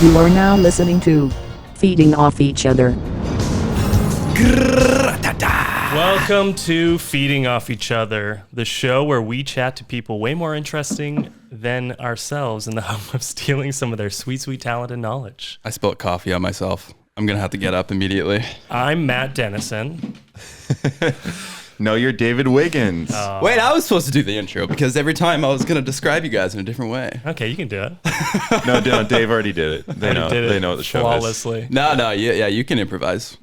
You are now listening to Feeding Off Each Other. Welcome to Feeding Off Each Other, the show where we chat to people way more interesting than ourselves in the hope of stealing some of their sweet, sweet talent and knowledge. I spilled coffee on myself. I'm going to have to get up immediately. I'm Matt Dennison. No, you're David Wiggins. Wait, I was supposed to do the intro because every time I was going to describe you guys in a different way. Okay, you can do it. No, Dave already did it. They know what the show is. Flawlessly. No, yeah, you can improvise.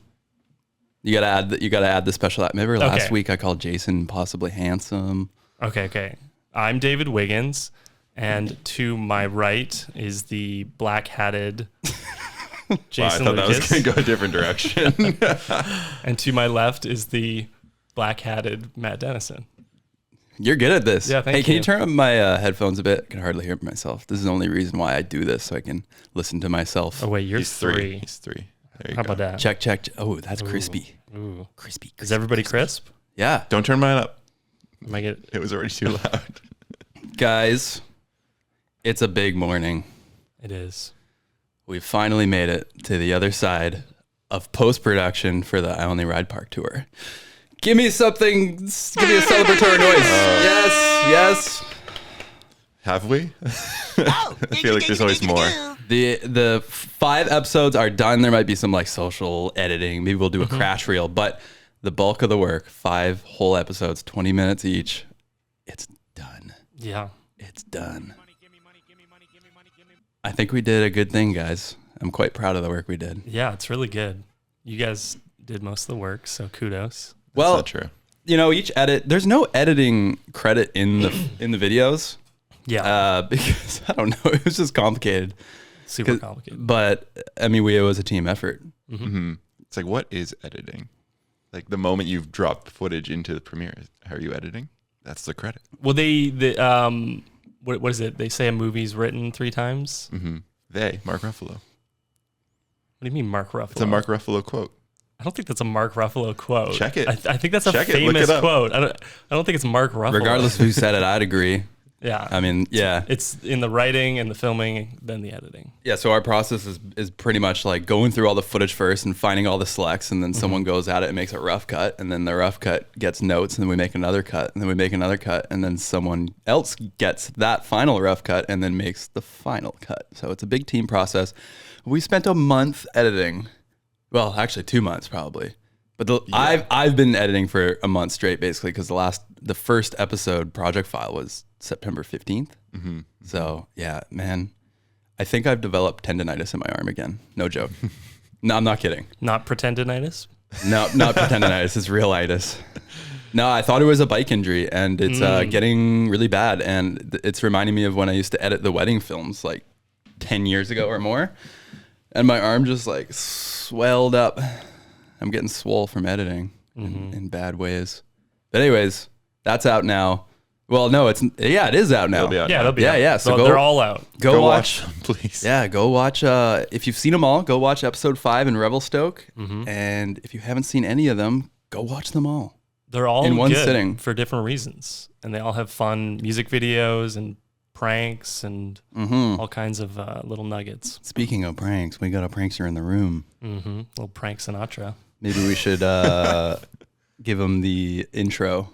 You gotta add the special. Remember last week I called Jason possibly handsome. Okay. I'm David Wiggins, and to my right is the black-hatted Jason Wow, I thought that was Lucas. going to go a different direction. And to my left is the black-hatted Matt Dennison. You're good at this. Yeah, thank Hey, can you. you turn up my headphones a bit? I can hardly hear myself. This is the only reason why I do this, so I can listen to myself. Oh wait, you're He's three. He's three. There you How go. about that? Check. Oh, that's crispy. Ooh. Crispy. Is everybody crisp? Yeah. Don't turn mine up. Am I get? It was already too loud. Guys, it's a big morning. It is. We've finally made it to the other side of post-production for the I Only Ride Park tour. Give me something. Give me a celebratory noise. Yes. Have we? I feel like there's always more. The 5 episodes are done. There might be some like social editing. Maybe we'll do a crash reel, but the bulk of the work, 5 whole episodes, 20 minutes each, it's done. Yeah. It's done. I think we did a good thing, guys. I'm quite proud of the work we did. Yeah, it's really good. You guys did most of the work, so kudos. Well, That's not true. you know, each edit, there's no editing credit in the videos. Yeah. Because I don't know, it was just complicated. Super complicated. But I mean, it was a team effort. Mm-hmm. It's like, what is editing? Like the moment you've dropped footage into the Premiere, how are you editing? That's the credit. Well, what is it? They say a movie's written 3 times. Mm-hmm. Mark Ruffalo. What do you mean, Mark Ruffalo? It's a Mark Ruffalo quote. I don't think that's a Mark Ruffalo quote. Check it. I think that's a Check it. Look famous it up. quote. I don't think it's Mark Ruffalo. Regardless of who said it, I'd agree. Yeah. I mean, yeah. It's in the writing and the filming, then the editing. Yeah, so our process is pretty much like going through all the footage first and finding all the selects, and then someone goes at it and makes a rough cut, and then the rough cut gets notes, and then we make another cut, and then we make another cut, and then someone else gets that final rough cut and then makes the final cut. So it's a big team process. We spent a month editing. Well, actually 2 months probably. But I've been editing for a month straight basically because the first episode project file was September 15th. Mm-hmm. So yeah, man, I think I've developed tendonitis in my arm again. No joke. No, I'm not kidding. Not pretendinitis? No, not pretendinitis. It's realitis. No, I thought it was a bike injury, and it's getting really bad. And it's reminding me of when I used to edit the wedding films like 10 years ago or more. And my arm just like swelled up. I'm getting swole from editing in bad ways. But anyways, that's out now. Well, no, it is out now. It'll be out Yeah, now. they'll be Yeah, out. yeah, so They're all out. Go watch. them, please. Yeah, go watch. If you've seen them all, go watch episode 5 in Revelstoke. And if you haven't seen any of them, go watch them all. They're all in one good sitting. for different reasons. And they all have fun music videos and pranks and all kinds of little nuggets. Speaking of pranks, we got a prankster in the room. Little prank Sinatra. Maybe we should give him the intro.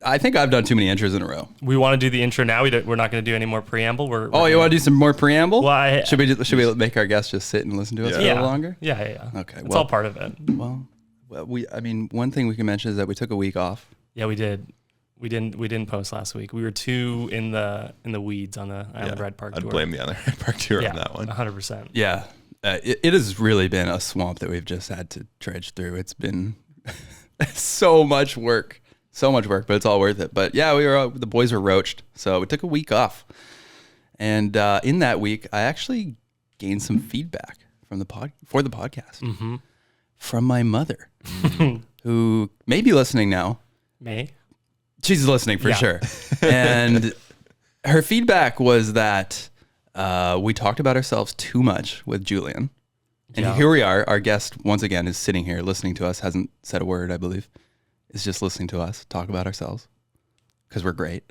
I think I've done too many intros in a row. We want to do the intro now. We're not going to do any more preamble. You want to do some more preamble? Well, should we make our guests just sit and listen to us for a yeah. little longer? Yeah. Okay, It's all part of it. Well, one thing we can mention is that we took a week off. Yeah, we did. We didn't post last week. We were too in the weeds on the Island Ride Park tour. I'd blame the Island Ride Park tour on that one. 100%. Yeah, it has really been a swamp that we've just had to dredge through. It's been so much work, but it's all worth it. But yeah, the boys were roached, so we took a week off. And in that week, I actually gained some feedback from the podcast from my mother, who may be listening now. May? She's listening for sure. And her feedback was that we talked about ourselves too much with Julian. And here we are. Our guest, once again, is sitting here listening to us, hasn't said a word, I believe. Is just listening to us talk about ourselves because we're great.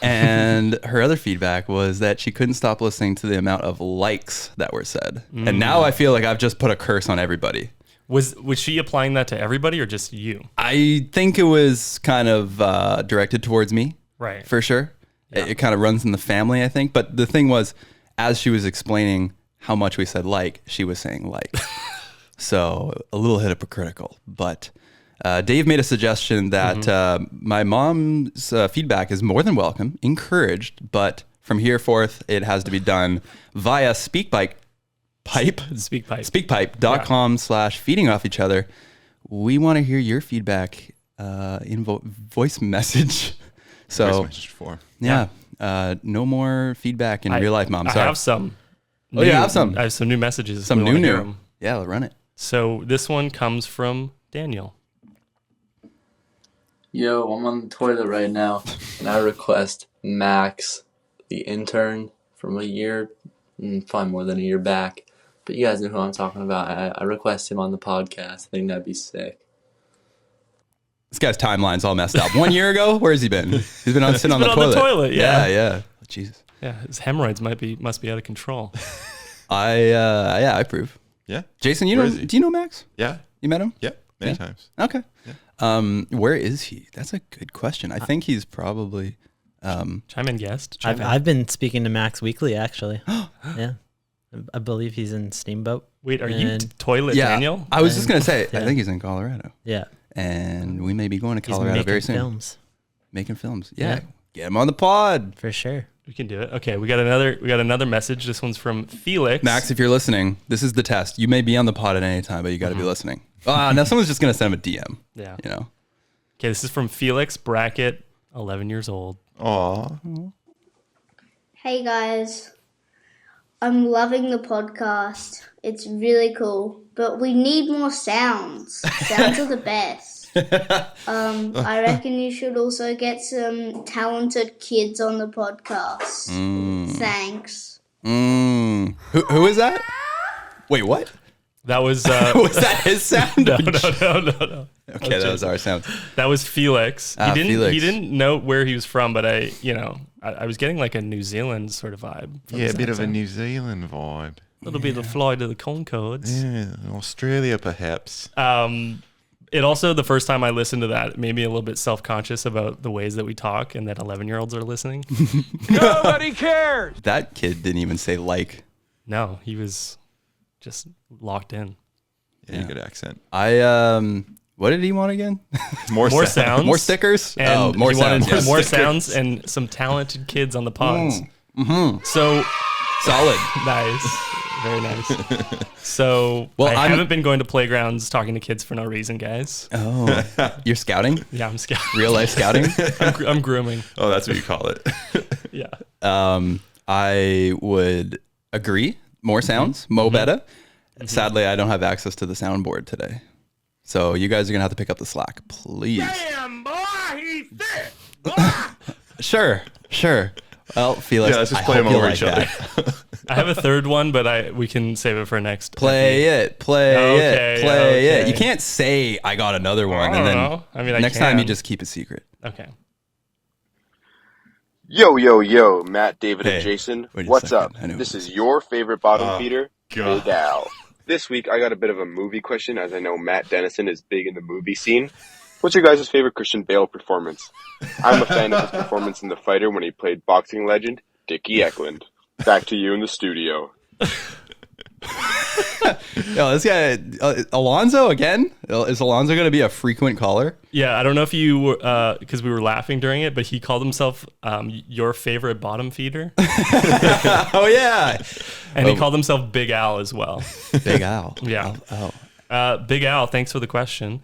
And her other feedback was that she couldn't stop listening to the amount of likes that were said. And now I feel like I've just put a curse on everybody. Was she applying that to everybody or just you? I think it was kind of directed towards me. Right. For sure. It kind of runs in the family, I think. But the thing was, as she was explaining how much we said like, she was saying like. So a little hypocritical. But Dave made a suggestion that my mom's feedback is more than welcome, encouraged, but from here forth, it has to be done via speakpipe.com/feeding off each other. We want to hear your feedback in voice message. So Voice message form. Yeah. No more feedback in real life, Mom. Sorry. I have some. You have some. I have some new messages. Some We wanna hear new. 'em. Yeah, run it. So this one comes from Daniel. Yo, I'm on the toilet right now, and I request Max, the intern from a year, probably more than a year back. But you guys know who I'm talking about. I request him on the podcast. I think that'd be sick. This guy's timeline's all messed up. 1 year ago, where's he been? He's been sitting on the been on toilet. the toilet, yeah. Yeah. Jesus. Yeah, his hemorrhoids must be out of control. I approve. Yeah. Jason, Where is he? do you know Max? Yeah. You met him? Yep. Many times. Okay. Where is he? That's a good question. I think he's probably Chime in, guest. I've been speaking to Max weekly, actually. Yeah. I believe he's in Steamboat. Wait, are you toilet yeah, Daniel? I was just gonna say, I Yeah. think he's in Colorado. Yeah. And we may be going to He's Colorado making very soon. films. Making films. Yeah. Yeah. Get him on the pod. For sure. We can do it. Okay, we got another message. This one's from Felix. Max, if you're listening, this is the test. You may be on the pod at any time, but you got to be listening. Now someone's just gonna send him a DM. Yeah. You know. Okay, this is from Felix bracket 11 years old. Aw. Hey guys, I'm loving the podcast. It's really cool, but we need more sounds. Sounds are the best. I reckon you should also get some talented kids on the podcast. Thanks. Who is that? Wait, what? That was Was that his sound? no. Okay, that was our sound. That was Felix. Ah, Felix. He didn't know where he was from, but I was getting like a New Zealand sort of vibe. from Yeah, his a bit of a accent. New Zealand vibe. A little bit of fly to the Concords. Yeah, Australia perhaps. It also, the first time I listened to that, it made me a little bit self-conscious about the ways that we talk and that 11-year-olds are listening. Nobody cares. That kid didn't even say like. No, he was just locked in. Yeah, good accent. What did he want again? More sounds. More stickers? And more he wanted sounds. Yes. more sounds and some talented kids on the pods. So Solid. nice. Very nice. So Well, I I'm- haven't been going to playgrounds talking to kids for no reason, guys. Oh, you're scouting? Yeah, I'm scared. Real life scouting? I'm grooming. Oh, that's what you call it. Yeah. I would agree. More sounds, mo better. Sadly, I don't have access to the soundboard today. So you guys are going to have to pick up the slack, please. Damn, boy, he's thick. Sure. Well, Felix, Yeah, let's just I play hope them you over like each other. that. I have a third one, but we can save it for next. Play it. Okay. You can't say I got another one I and don't then know. I mean, I next time you can. just keep it secret. Okay. Yo, Matt, David, Hey, and Jason. wait a What's second. up? I know This who is your favorite bottom feeder, God. Big Al. This week, I got a bit of a movie question, as I know Matt Dennison is big in the movie scene. What's your guys' favorite Christian Bale performance? I'm a fan of his performance in The Fighter when he played boxing legend Dickie Eklund. Back to you in the studio. Yo, this guy, Alonzo again? Is Alonzo going to be a frequent caller? Yeah, I don't know if you because we were laughing during it, but he called himself your favorite bottom feeder, Oh, yeah. and he called himself Big Al as well. Big Al. Yeah. Oh. Big Al, thanks for the question.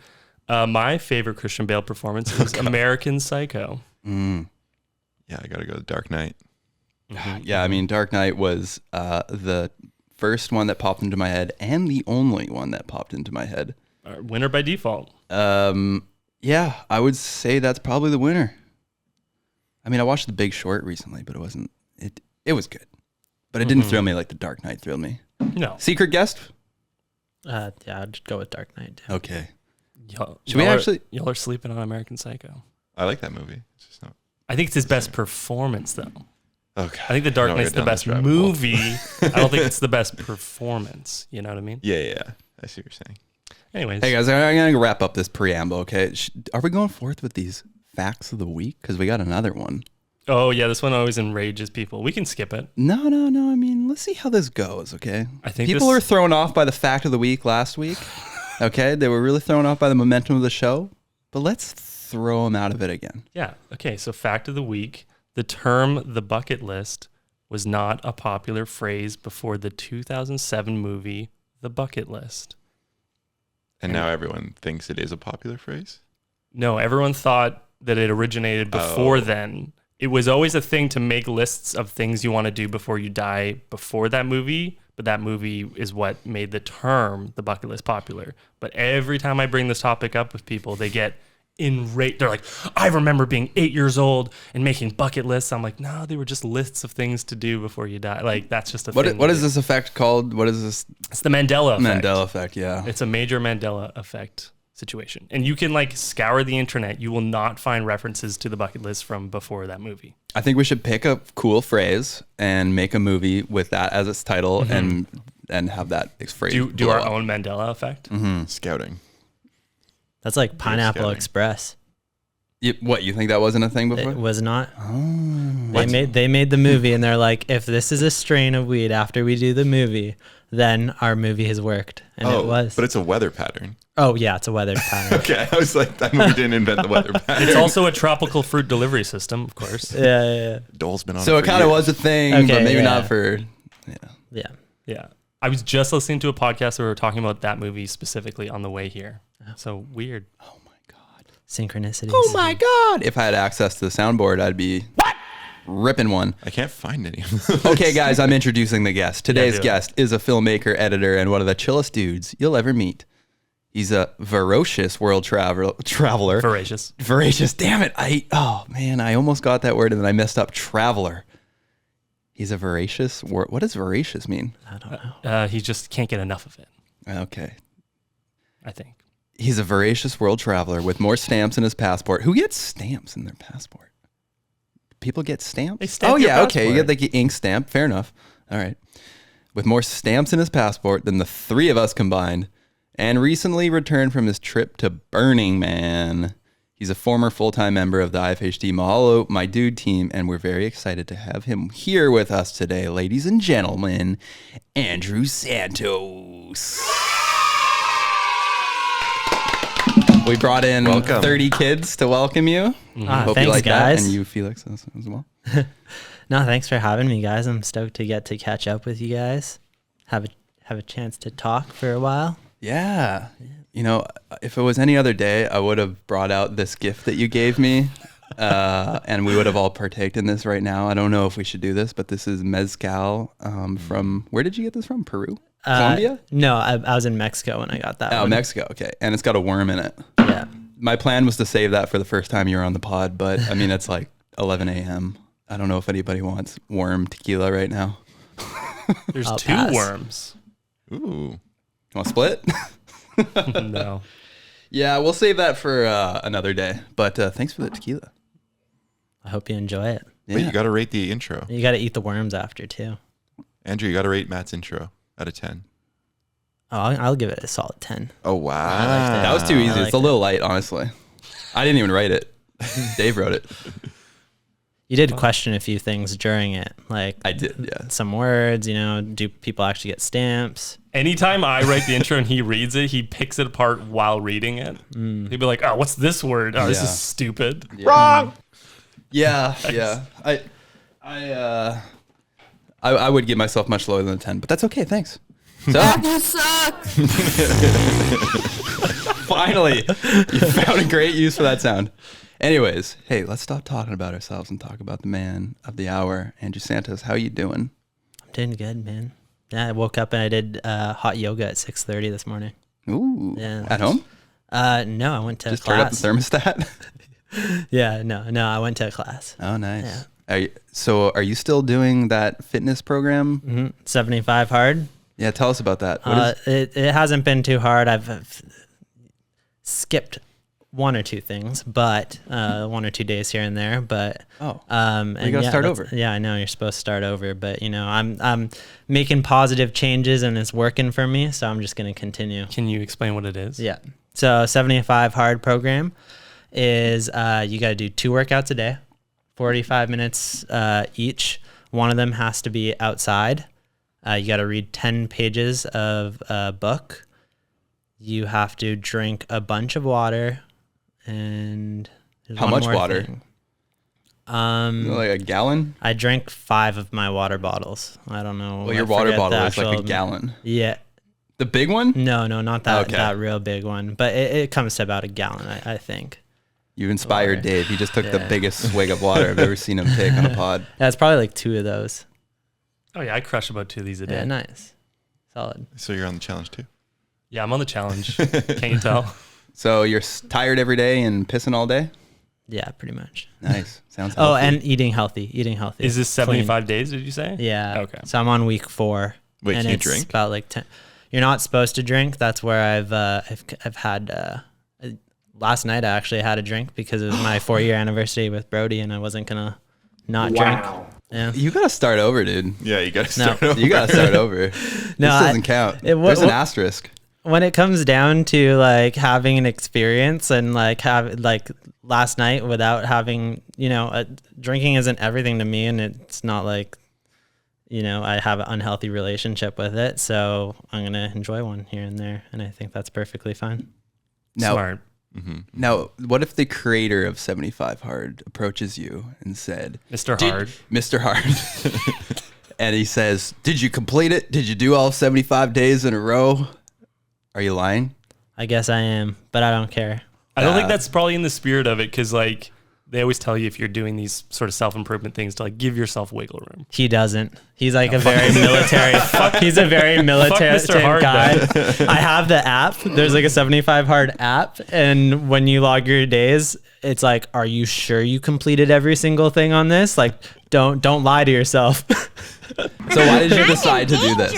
My favorite Christian Bale performance is American Psycho. Yeah, I got to go to Dark Knight. Yeah, I mean, Dark Knight was the first one that popped into my head and the only one that popped into my head. Winner by default. Yeah, I would say that's probably the winner. I mean, I watched The Big Short recently, but it wasn't. It was good, but it didn't thrill me like The Dark Knight thrilled me. No. Secret guest? Yeah, I'd just go with Dark Knight. Too. Okay. Y'all Should we actually? Y'all are sleeping on American Psycho. I like that movie. It's just not. I think it's his best performance, though. Okay. I think The Dark Now we're Knight's the down best this rabbit hole. movie. I don't think it's the best performance. You know what I mean? Yeah. I see what you're saying. Anyways. Hey guys, I'm gonna wrap up this preamble. Okay, are we going forth with these facts of the week? Because we got another one. Oh, yeah, this one always enrages people. We can skip it. No. I mean, let's see how this goes. Okay. I think people were thrown off by the fact of the week last week. Okay, they were really thrown off by the momentum of the show. But let's throw them out of it again. Yeah. Okay. So, fact of the week: the term "the bucket list" was not a popular phrase before the 2007 movie "The Bucket List." And now everyone thinks it is a popular phrase? No, everyone thought that it originated before then. It was always a thing to make lists of things you want to do before you die before that movie, but that movie is what made the term "the bucket list" popular. But every time I bring this topic up with people, they get enraged. They're like, I remember being 8 years old and making bucket lists. I'm like, no, they were just lists of things to do before you die. Like, that's just a thing. What is this effect called? What is this? It's the Mandela effect. Mandela effect, yeah. It's a major Mandela effect situation. And you can like scour the internet. You will not find references to the bucket list from before that movie. I think we should pick a cool phrase and make a movie with that as its title and have that phrase. Do our own Mandela effect. Scouting. That's like Pineapple scouting. Express. What, you think that wasn't a thing before? It was not. Oh. They made the movie and they're like, if this is a strain of weed after we do the movie, then our movie has worked. And it was. But it's a weather pattern. Oh yeah, it's a weather pattern. Okay, I was like, that movie didn't invent the weather pattern. It's also a tropical fruit delivery system, of course. Yeah. Dole's been on So it for kind of years. was a thing, Okay, but maybe yeah. not for... Yeah. Yeah. I was just listening to a podcast where we were talking about that movie specifically on the way here. So weird. Oh my God. Synchronicities. Oh my God. If I had access to the soundboard, I'd be ripping one. I can't find any of those. Okay, guys, I'm introducing the guest. Today's do it. guest is a filmmaker, editor, and one of the chillest dudes you'll ever meet. He's a voracious world traveler. Voracious. Voracious. Damn it. I almost got that word and then I messed up. Traveler. He's a voracious. What does voracious mean? I don't know. He just can't get enough of it, Okay. I think. He's a voracious world traveler with more stamps in his passport. Who gets stamps in their passport? People get stamps? They stamp oh, your yeah. Okay. You passport. get the ink stamp. Fair enough. All right. With more stamps in his passport than the three of us combined, and recently returned from his trip to Burning Man. He's a former full-time member of the IFHT Mahalo, My Dude team, and we're very excited to have him here with us today, ladies and gentlemen, Andrew Santos. We brought in Welcome. 30 kids to welcome you. Hope Thanks, you like guys. that, and you, Felix, as well. No, thanks for having me, guys. I'm stoked to get to catch up with you guys. Have a chance to talk for a while. Yeah. You know, if it was any other day, I would have brought out this gift that you gave me, and we would have all partaked in this right now. I don't know if we should do this, but this is mezcal from, where did you get this from? Peru? Colombia? No, I was in Mexico when I got that Oh, one. Mexico. Okay. And it's got a worm in it. Yeah. My plan was to save that for the first time you were on the pod, but I mean, it's like 11 a.m. I don't know if anybody wants worm tequila right now. There's I'll two pass. worms. Ooh. You want to split? No. Yeah, we'll save that for another day. But thanks for the tequila. I hope you enjoy it. Yeah. Wait, you got to rate the intro. You got to eat the worms after too. Andrew, you got to rate Matt's intro out of 10. Oh, I'll give it a solid 10. Oh, wow. That was too easy. like It's a little light, honestly. I didn't even write it. Dave wrote it. You did question a few things during it, like I did, yeah. some words. Do people actually get stamps? Anytime I write the intro and he reads it, he picks it apart while reading it. He'd be like, oh, what's this word? Oh, this Yeah. is stupid. Wrong! Yeah, yeah. I would give myself much lower than a 10, but that's okay. Thanks. So, You suck! finally, you found a great use for that sound. Anyways, hey, let's stop talking about ourselves and talk about the man of the hour, Andrew Santos. How you doing? I'm doing good, man. Yeah, I woke up and I did hot yoga at 6:30 this morning. Ooh. Yeah. At home? No, I went to Just turn up the class. thermostat? Yeah, no, I went to a class. Oh, nice. Yeah. Are you still doing that fitness program? 75 hard. Yeah, tell us about that. What is, It hasn't been too hard. I've skipped one or two things, but 1 or 2 days here and there. But you and gotta start over. Yeah, I know you're supposed to start over, but I'm making positive changes and it's working for me, so I'm just gonna continue. Can you explain what it is? Yeah. So 75 hard program is you got to do 2 workouts a day, 45 minutes each. One of them has to be outside. You got to read 10 pages of a book. You have to drink a bunch of water. And How much water? Thing. Like a gallon? I drank 5 of my water bottles. I don't know. Well, your I water forget bottle the is like a actual- gallon. Yeah. The big one? No, not that Okay. that real big one. But it comes to about a gallon, I think. You inspired Water. Dave. He just took the Yeah. biggest swig of water I've ever seen him take on a pod. That's probably like 2 of those. Oh yeah, I crush about 2 of these a day. Yeah, nice. Solid. So you're on the challenge too. Yeah, I'm on the challenge. Can't you tell? So you're tired every day and pissing all day? Yeah, pretty much. Nice. Sounds healthy. Oh, and eating healthy. Is this Clean. 75 days? Did you say? Yeah. Okay. So I'm on week 4. Wait, and can you it's drink? about like 10. You're not supposed to drink. That's where I've had. Last night I actually had a drink because it was my 4-year anniversary with Brody, and I wasn't gonna not drink. Yeah. You gotta start over, dude. Yeah, you got to No. start over. You gotta start over. No, this doesn't count. There's an asterisk. When it comes down to like having an experience and like last night without having, drinking isn't everything to me, and it's not like, I have an unhealthy relationship with it. So I'm going to enjoy one here and there. And I think that's perfectly fine. Now, Smart. Now, what if the creator of 75 Hard approaches you and said, Mr. Hard. Mr. Hard, and he says, did you complete it? Did you do all 75 days in a row? Are you lying? I guess I am, but I don't care. I don't think that's probably in the spirit of it, because like they always tell you if you're doing these sort of self-improvement things to like give yourself wiggle room. He doesn't. He's like a very military. He's a very military Mr. Hard, guy. I have the app. There's like a 75 Hard app, and when you log your days, it's like, are you sure you completed every single thing on this? Like, don't lie to yourself. So why did you decide to do this?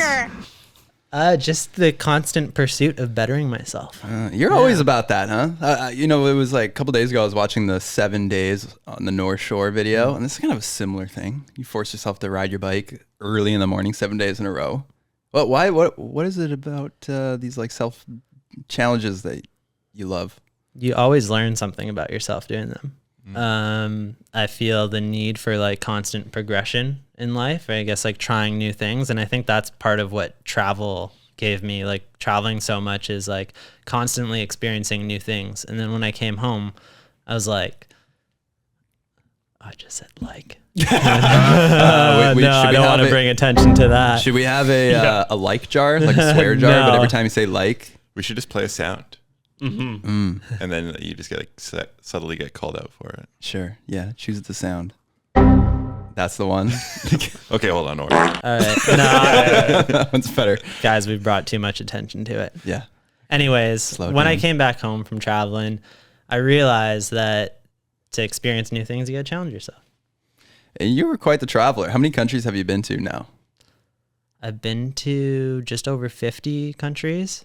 Just the constant pursuit of bettering myself. You're always about that, huh? It was like a couple days ago, I was watching the 7 days on the North Shore video, and this is kind of a similar thing. You force yourself to ride your bike early in the morning, 7 days in a row. But why? What is it about these like self challenges that you love? You always learn something about yourself doing them. I feel the need for like constant progression in life, or I guess like trying new things. And I think that's part of what travel gave me. Like traveling so much is like constantly experiencing new things. And then when I came home, I was like, I just said like. Should I we don't want to bring attention to that. Should we have a like jar, like a swear jar, No. but every time you say like? We should just play a sound. And then you just get like subtly get called out for it. Sure. Yeah. Choose the sound. That's the one. Okay, hold on. All right. No, That one's better. guys, we've brought too much attention to it. Yeah. Anyways, Slow when I down. came back home from traveling, I realized that to experience new things, you got to challenge yourself. And you were quite the traveler. How many countries have you been to now? I've been to just over 50 countries.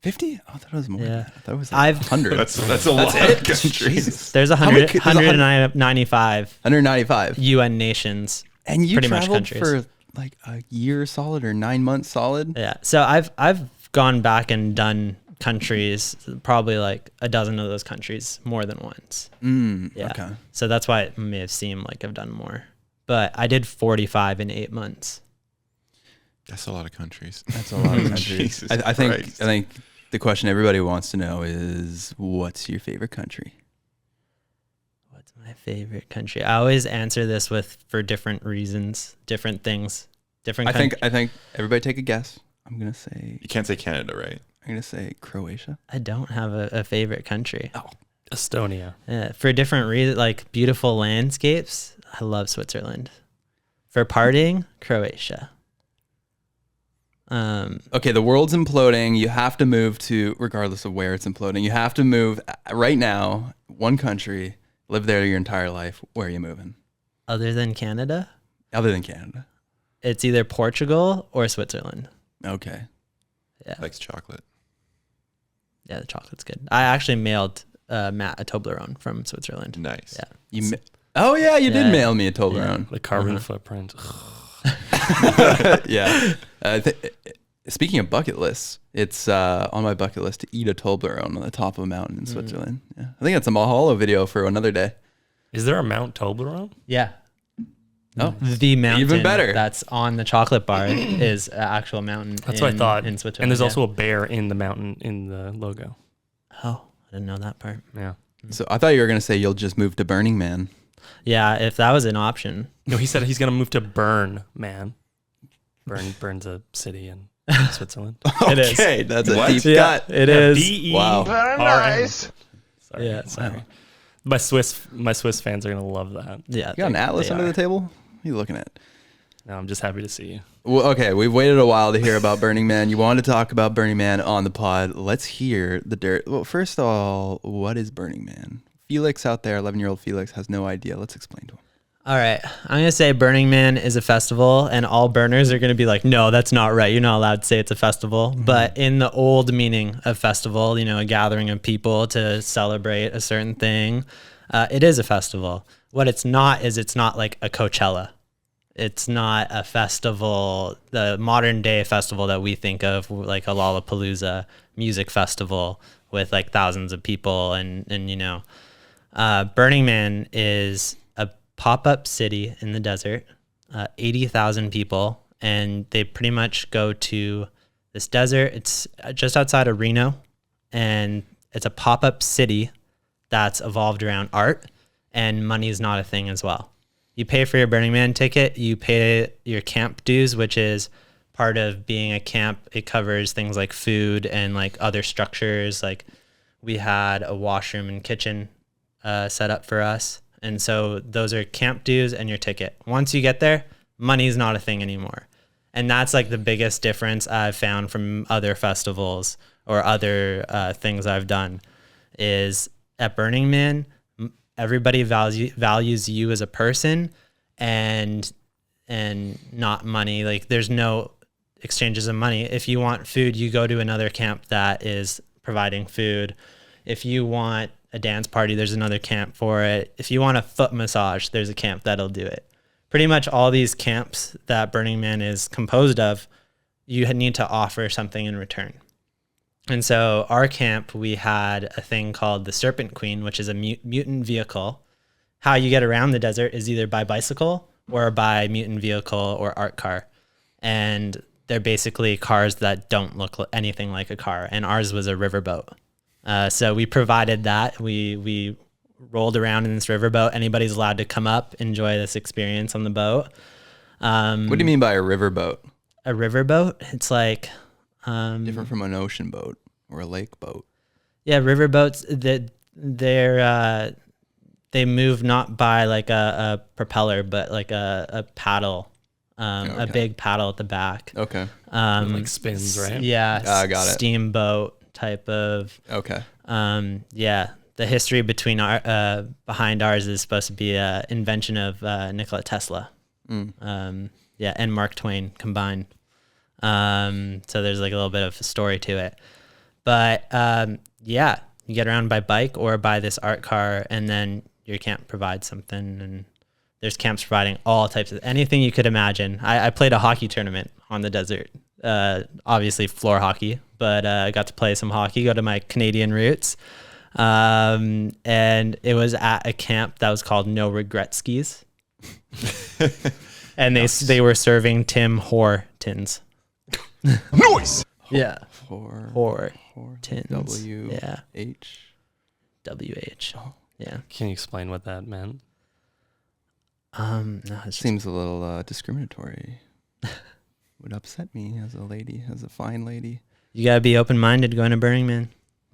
50? Oh, I thought it was more. Yeah. Than that. I thought it was like 100. That's a lot of countries. Jesus. There's How many- 195 195. UN nations. And you pretty much traveled countries. for like a year solid or 9 months solid? Yeah. So I've gone back and done countries, probably like a dozen of those countries more than once. Yeah. Okay. So that's why it may have seemed like I've done more. But I did 45 in 8 months. That's a lot of countries. That's a lot of countries. Jesus I think Christ. the question everybody wants to know is, what's your favorite country? What's my favorite country? I always answer this for different reasons, different things, different. I think everybody take a guess. I'm gonna say You can't say Canada, right? Croatia. I don't have a favorite country. Estonia. For different reasons, like beautiful landscapes. I love Switzerland. For partying, Croatia. Okay, the world's imploding. You have to move to, regardless of where it's imploding, you have to move right now, one country, live there your entire life. Where are you moving? Other than Canada, Other than Canada. it's either Portugal or Switzerland. Okay. Yeah. Likes chocolate. Yeah, the chocolate's good. I actually mailed Matt a Toblerone from Switzerland. Nice. Yeah. You did Yeah. mail me a Toblerone. The carbon footprint. Yeah. Speaking of bucket lists, it's on my bucket list to eat a Toblerone on the top of a mountain in Switzerland. Yeah. I think that's a Mahalo video for another day. Is there a Mount Toblerone? Yeah. Oh, The mountain even better. that's on the chocolate bar is an actual mountain. That's what I thought. In Switzerland. And there's also a bear in the mountain in the logo. Oh, I didn't know that part. Yeah. So I thought you were going to say you'll just move to Burning Man. Yeah, if that was an option. No, he said he's gonna move to Bern, man. Bern's a city in Switzerland. It is. Okay, that's a What? deep Yeah, cut. it is. B-E-R-N. Wow. Very nice. Sorry, Yeah. sorry. My Swiss fans are gonna love that. Yeah. You got an atlas they under are. the table? What are you looking at? No, I'm just happy to see you. Well, okay, we've waited a while to hear about Burning Man. You wanted to talk about Burning Man on the pod. Let's hear the dirt. Well, first of all, what is Burning Man? Felix out there, 11-year-old Felix, has no idea. Let's explain to him. All right. I'm going to say Burning Man is a festival, and all burners are going to be like, no, that's not right. You're not allowed to say it's a festival. But in the old meaning of festival, a gathering of people to celebrate a certain thing, it is a festival. What it's not is it's not like a Coachella. It's not a festival, the modern day festival that we think of, like a Lollapalooza music festival with like thousands of people. And Burning Man is a pop-up city in the desert, 80,000 people, and they pretty much go to this desert. It's just outside of Reno, and it's a pop-up city that's evolved around art, and money is not a thing as well. You pay for your Burning Man ticket, you pay your camp dues, which is part of being a camp. It covers things like food and like other structures. Like we had a washroom and kitchen set up for us. And so those are camp dues and your ticket. Once you get there, money is not a thing anymore. And that's like the biggest difference I've found from other festivals or other things I've done is at Burning Man, everybody values you as a person and not money. Like there's no exchanges of money. If you want food, you go to another camp that is providing food. If you want a dance party, there's another camp for it. If you want a foot massage, there's a camp that'll do it. Pretty much all these camps that Burning Man is composed of, you need to offer something in return. And so our camp, we had a thing called the Serpent Queen, which is a mutant vehicle. How you get around the desert is either by bicycle or by mutant vehicle or art car. And they're basically cars that don't look anything like a car. And ours was a riverboat. So we provided that. We rolled around in this riverboat. Anybody's allowed to come up, enjoy this experience on the boat. What do you mean by a riverboat? A riverboat? It's like... Different from an ocean boat or a lake boat. Yeah, riverboats, they move not by like a propeller, but like a paddle, a big paddle at the back. Okay. Like spins, right? Yeah. Got it. Steamboat type of. Okay. Yeah. The history behind ours is supposed to be an invention of Nikola Tesla. And Mark Twain combined. So there's like a little bit of a story to it, but you get around by bike or by this art car, and then your camp provides something, and there's camps providing all types of anything you could imagine. I played a hockey tournament on the desert, obviously floor hockey, but I got to play some hockey, go to my Canadian roots, and it was at a camp that was called No Regret Skis, and they were serving Tim Hortons. Noise. Yeah. Hortons. Tins. W-H. W-H. Yeah. Can you explain what that meant? No, it's Seems a little discriminatory. Would upset me as a fine lady. you gotta be open-minded going to Burning Man.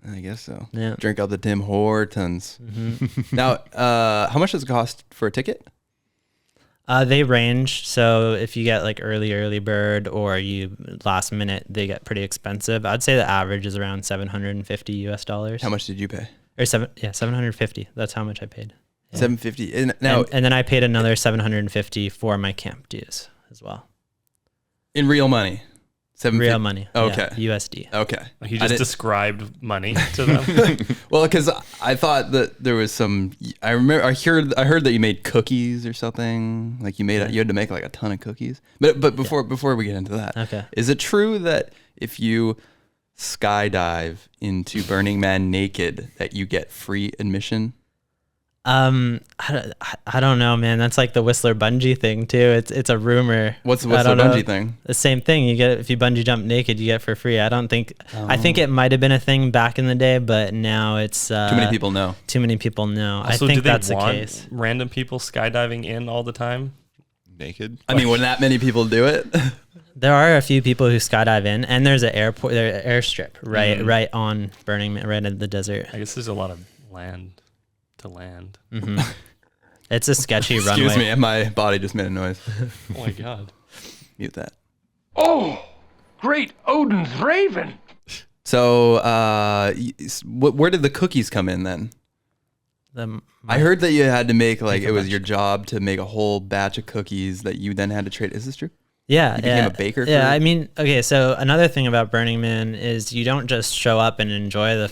I guess so. Yeah. Drink up the Tim Hortons. Mm-hmm. Now, how much does it cost for a ticket? They range. So if you get like early bird or you last minute, they get pretty expensive. I'd say the average is around $750. How much did you pay? Or $750. That's how much I paid. Yeah. $750. Now, and then I paid another $750 for my camp dues as well. in real money. Real money. Okay. Yeah, USD. Okay. He just described money to them. Well, because I thought that there was some. I remember I heard that you made cookies or something. Like you had to make like a ton of cookies. But before we get into that, Okay. Is it true that if you skydive into Burning Man naked, that you get free admission? I don't know, man. That's like the Whistler bungee thing too. It's a rumor. What's the bungee thing? The same thing. You get if you bungee jump naked, you get for free. I think it might have been a thing back in the day, but now it's too many people know. Too many people know. Also, I think do they that's the want case. random people skydiving in all the time? Naked? I mean, when that many people do it. There are a few people who skydive in, and there's an airstrip right on Burning Man, right in the desert. I guess there's a lot of land to land. Mm-hmm. It's a sketchy runway. Excuse me, my body just made a noise. Oh my god. Mute that. Oh, great Odin's raven. So, where did the cookies come in then? I heard that you had to make it was your job to make a whole batch of cookies that you then had to trade. Is this true? Yeah, you became a baker. Yeah, I mean, okay. So another thing about Burning Man is you don't just show up and enjoy the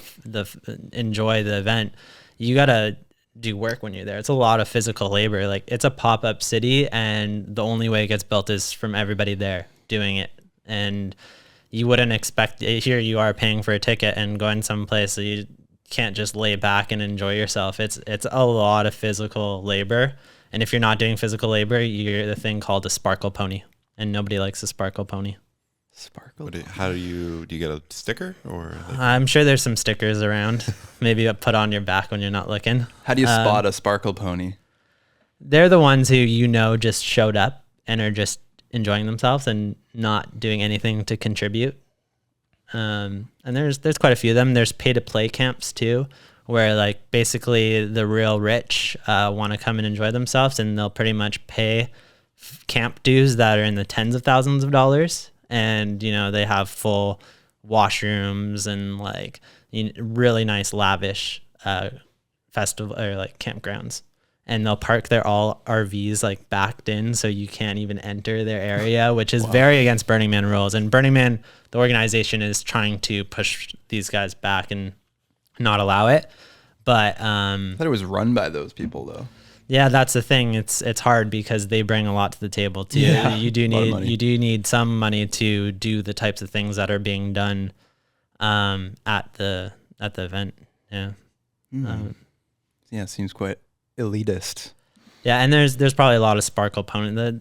event. You gotta do work when you're there. It's a lot of physical labor. Like it's a pop-up city, and the only way it gets built is from everybody there doing it. And you wouldn't expect here. You are paying for a ticket and going someplace, so you can't just lay back and enjoy yourself. It's a lot of physical labor, and if you're not doing physical labor, you're the thing called a sparkle pony. And nobody likes a sparkle pony. Sparkle? How do you get a sticker or? I'm sure there's some stickers around. Maybe put on your back when you're not looking. How do you spot a sparkle pony? They're the ones who just showed up and are just enjoying themselves and not doing anything to contribute. And there's quite a few of them. There's pay to play camps too, where like basically the real rich want to come and enjoy themselves, and they'll pretty much pay camp dues that are in the tens of thousands of dollars, and they have full washrooms and like really nice lavish festival or like campgrounds, and they'll park their all RVs like backed in so you can't even enter their area, which is very against Burning Man rules. And Burning Man, the organization, is trying to push these guys back and not allow it, but I thought it was run by those people though. Yeah, that's the thing. It's hard because they bring a lot to the table too. Yeah, you do need some money to do the types of things that are being done at the event. Yeah. Yeah, it seems quite elitist. Yeah, and there's probably a lot of sparkle pony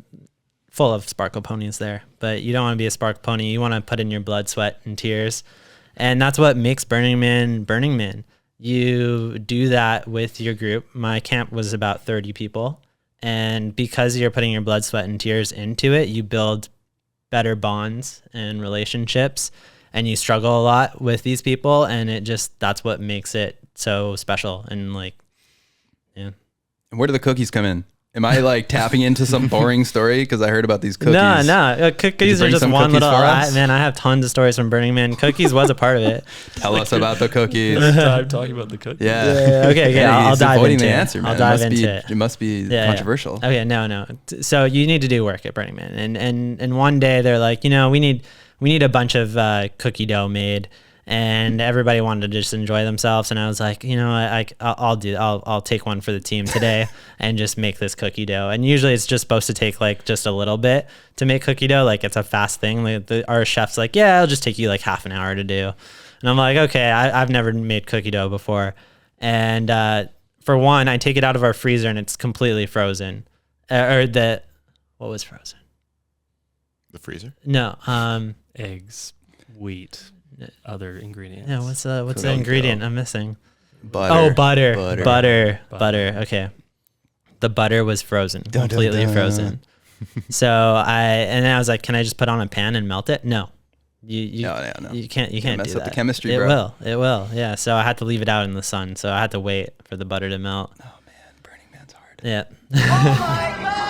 full of sparkle ponies there, but you don't want to be a sparkle pony. You want to put in your blood, sweat, and tears, and that's what makes Burning Man Burning Man. You do that with your group. My camp was about 30 people. And because you're putting your blood, sweat, and tears into it, you build better bonds and relationships. And you struggle a lot with these people. And that's what makes it so special. And yeah. And where do the cookies come in? Am I like tapping into some boring story because I heard about these cookies? No. Cookies are just one little. I have tons of stories from Burning Man. Cookies was a part of it. Tell us about the cookies. I'm talking about the cookies. Yeah. Okay. I'll dive into the it. answer, man. I'll dive into it. It must be controversial. Okay. No. So you need to do work at Burning Man, and one day they're like, we need a bunch of cookie dough made. And everybody wanted to just enjoy themselves, and I was like, I'll take one for the team today and just make this cookie dough. And usually it's just supposed to take like just a little bit to make cookie dough, like it's a fast thing. Our chef's like, yeah, it'll just take you like half an hour to do. And I'm like, okay, I've never made cookie dough before, and for one, I take it out of our freezer and it's completely frozen. What was frozen? The freezer? No, eggs, wheat. Other ingredients. Yeah, what's the ingredient I'm missing? Butter. Oh, butter. Okay. The butter was frozen, completely frozen. So I was like, can I just put on a pan and melt it? No. No. You can't mess do up that. the chemistry, it bro. It will. Yeah. So I had to leave it out in the sun. So I had to wait for the butter to melt. Oh man, Burning Man's hard. Yeah. Oh my God.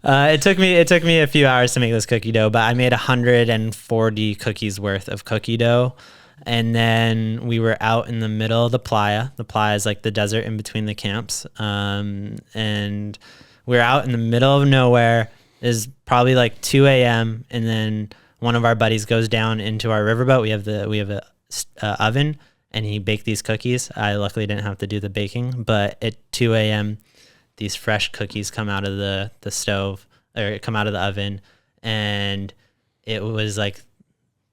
It took me a few hours to make this cookie dough, but I made 140 cookies worth of cookie dough. And then we were out in the middle of the playa. The playa is like the desert in between the camps. And we were out in the middle of nowhere. It was probably like 2 a.m. And then one of our buddies goes down into our riverboat. We have a oven, and he baked these cookies. I luckily didn't have to do the baking, but at 2 a.m. these fresh cookies come out of the stove, or come out of the oven, and it was like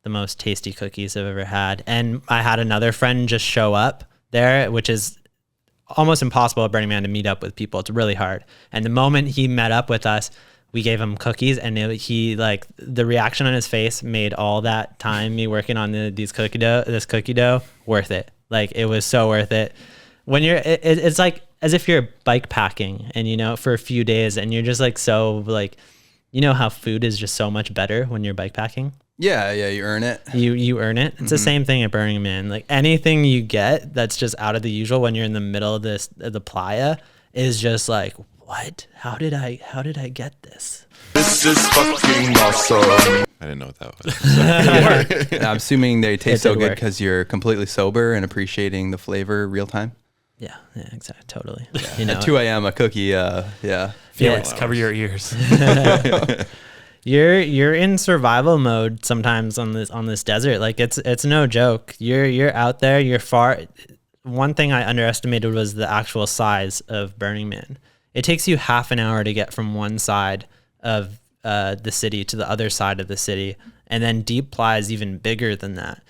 the most tasty cookies I've ever had. And I had another friend just show up there, which is almost impossible at Burning Man to meet up with people. It's really hard. And the moment he met up with us, we gave him cookies, and he like, the reaction on his face made all that time me working on this cookie dough worth it. Like, it was so worth it. When it's like as if you're bike packing, and, you know, for a few days, and you're just like, so like, you know how food is just so much better when you're bike packing? Yeah, you earn it. You earn it. It's the same thing at Burning Man. Like, anything you get that's just out of the usual when you're in the middle of the playa is just like, what? How did I get this? This is fucking awesome. I didn't know what that was. I'm assuming they taste so good work. because you're completely sober and appreciating the flavor real time. Yeah, exactly, totally. You know, At 2 a.m. a cookie, Felix, cover your ears. You're in survival mode sometimes on this desert. Like, it's no joke. You're out there. You're far. One thing I underestimated was the actual size of Burning Man. It takes you half an hour to get from one side of the city to the other side of the city, and then Deep Ply is even bigger than that.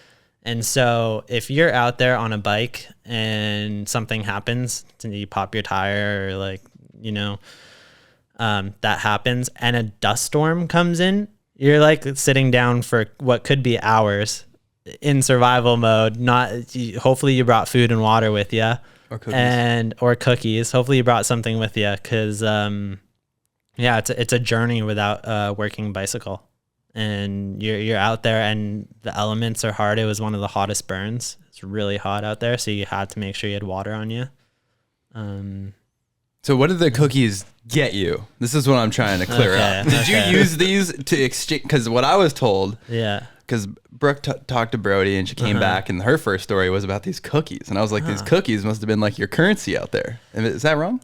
And so if you're out there on a bike and something happens, and you pop your tire, or like, you know, that happens, and a dust storm comes in, you're like sitting down for what could be hours in survival mode. Hopefully you brought food and water with you, or cookies. Or cookies. Hopefully you brought something with you, because it's a journey without a working bicycle, and you're out there, and the elements are hard. It was one of the hottest burns. It's really hot out there, so you had to make sure you had water on you. So what did the cookies get you? This is what I'm trying to clear up. Did you use these to exchange? Because what I was told, because Brooke talked to Brody, and she came back, and her first story was about these cookies, and I was like, these cookies must have been like your currency out there. Is that wrong?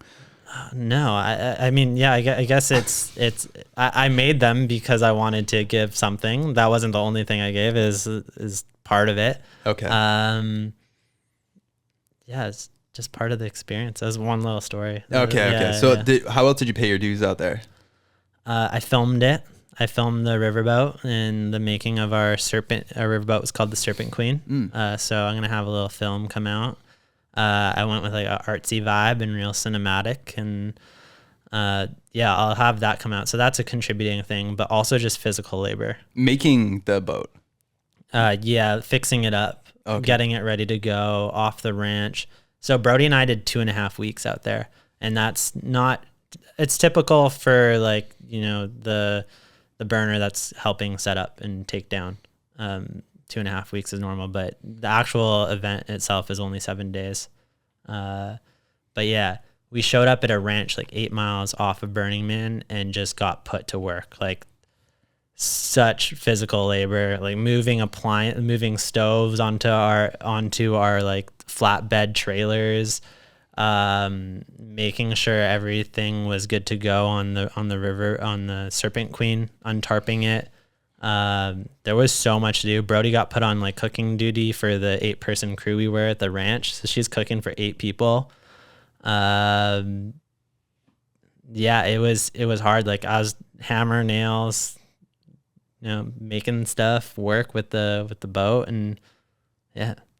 No, I mean, yeah, I guess it's I made them because I wanted to give something. That wasn't the only thing I gave. Is part of it. Okay. Yeah, it's just part of the experience. That was one little story. Okay. So how else did you pay your dues out there? I filmed it. I filmed the riverboat and the making of our riverboat was called the Serpent Queen. So I'm gonna have a little film come out. I went with like an artsy vibe and real cinematic, and I'll have that come out. So that's a contributing thing, but also just physical labor. Making the boat. Fixing it up, getting it ready to go off the ranch. So Brody and I did 2.5 weeks out there, and it's typical for, like, you know, the burner that's helping set up and take down. 2.5 weeks is normal, but the actual event itself is only 7 days. But yeah, we showed up at a ranch like 8 miles off of Burning Man and just got put to work. Like, such physical labor, like moving stoves onto our like flatbed trailers, making sure everything was good to go on the river, on the Serpent Queen, untarping it. There was so much to do. Brody got put on like cooking duty for the 8-person crew we were at the ranch, so she's cooking for 8 people. It was hard. Like, I was hammer nails, you know, making stuff work with the boat, and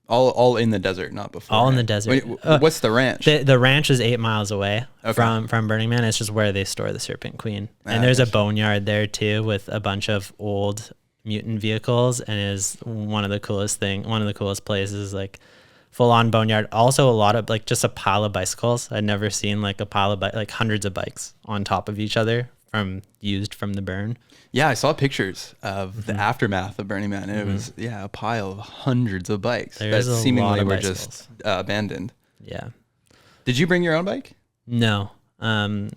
all in the desert, not before. All in the desert. Wait, what's the ranch? The ranch is 8 miles away from Burning Man. It's just where they store the Serpent Queen. And there's a boneyard there too, with a bunch of old mutant vehicles, and is one of the coolest places, like full on boneyard. Also a lot of, like, just a pile of bicycles. I'd never seen like a pile of like hundreds of bikes on top of each other used from the burn. Yeah, I saw pictures of the aftermath of Burning Man. It was a pile of hundreds of bikes that seemingly were just abandoned. Yeah. Did you bring your own bike? No. Brody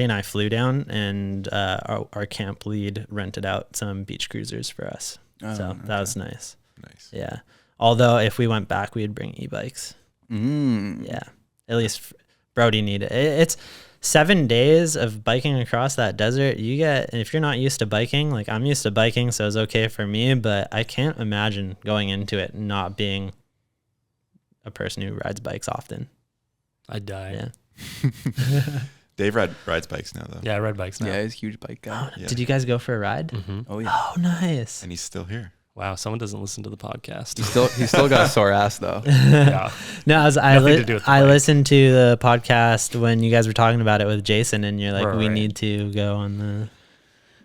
and I flew down, and our camp lead rented out some beach cruisers for us. That was nice. Nice. Yeah. Although if we went back, we'd bring e-bikes. Yeah. At least Brody needed it. 7 days of biking across that desert, and if you're not used to biking, like I'm used to biking, so it's okay for me, but I can't imagine going into it not being a person who rides bikes often. I'd die. Yeah. Dave rides bikes now, though. Yeah, I ride bikes now. Yeah, he's a huge bike guy. Yeah. Did you guys go for a ride? Mm-hmm. Oh yeah. Oh, nice. And he's still here. Wow, someone doesn't listen to the podcast. He's still got a sore ass though. Yeah. No, Nothing to do with the I bike. listened to the podcast when you guys were talking about it with Jason, and you're like, we Right. need to go on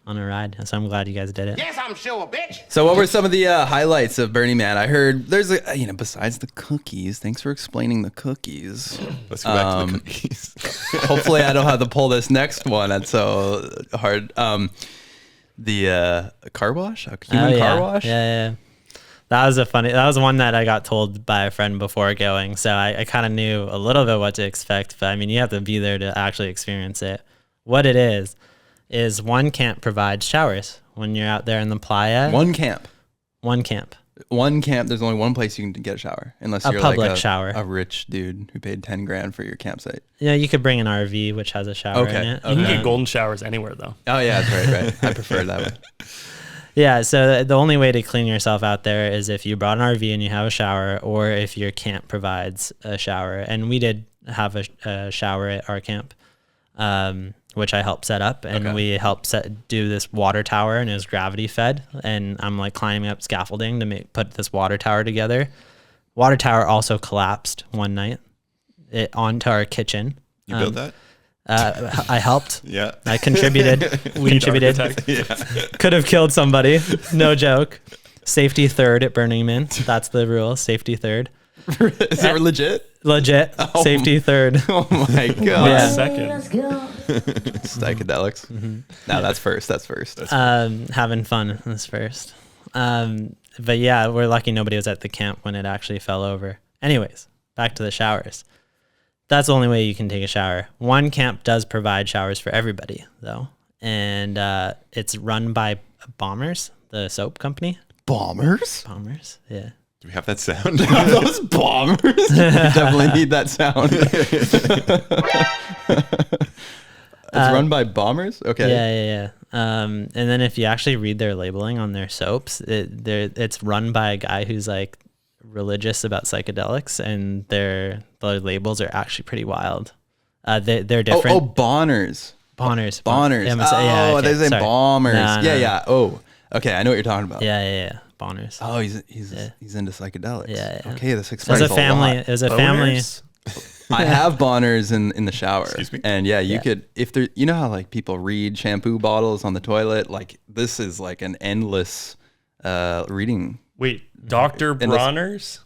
a ride. So I'm glad you guys did it. Yes, I'm sure, bitch. So what were some of the highlights of Burning Man? I heard there's besides the cookies. Thanks for explaining the cookies. Let's go back to the cookies. Hopefully I don't have to pull this next one. That's so hard. The car wash, a human car wash. Yeah. That was one that I got told by a friend before going. So I kind of knew a little bit what to expect, but I mean, you have to be there to actually experience it. What it is one camp provides showers when you're out there in the playa. One camp. There's only one place you can get a shower, unless A you're public like shower. a rich dude who paid $10,000 for your campsite. Yeah, you could bring an RV, which has a shower in it. You can get golden showers anywhere, though. Oh yeah, that's right. I prefer it that way. Yeah, so the only way to clean yourself out there is if you brought an RV and you have a shower, or if your camp provides a shower. And we did have a shower at our camp, which I helped set up, and we helped do this water tower, and it was gravity fed. And I'm like climbing up scaffolding to put this water tower together. Water tower also collapsed one night onto our kitchen. You built that? I helped. Yeah. I contributed. We contributed. Could have killed somebody. No joke. Safety third at Burning Man. That's the rule. Safety third. Is it legit? Legit. Safety third. Oh my god. Yeah. Second. Psychedelics. No, that's first. Having fun is first. But yeah, we're lucky nobody was at the camp when it actually fell over. Anyways, back to the showers. That's the only way you can take a shower. One camp does provide showers for everybody, though. And it's run by Bombers, the soap company. Bombers? Yeah. Do we have that sound? Those bombers? You definitely need that sound. It's run by Bombers? Okay. Yeah. And then if you actually read their labeling on their soaps, it's run by a guy who's like religious about psychedelics, and the labels are actually pretty wild. They're different. Oh, Bonners. Bonners. Yeah, okay, they say sorry. bombers. No. Yeah. Oh, okay. I know what you're talking about. Yeah. Bonners. Oh, he's into psychedelics. Yeah. Okay, this It was explains a family. a lot. It was a family. I have Bonners in the shower. Excuse me? And yeah, you could, if there, you know how like people read shampoo bottles on the toilet? Like this is like an endless reading. Wait, Dr. Bronner's?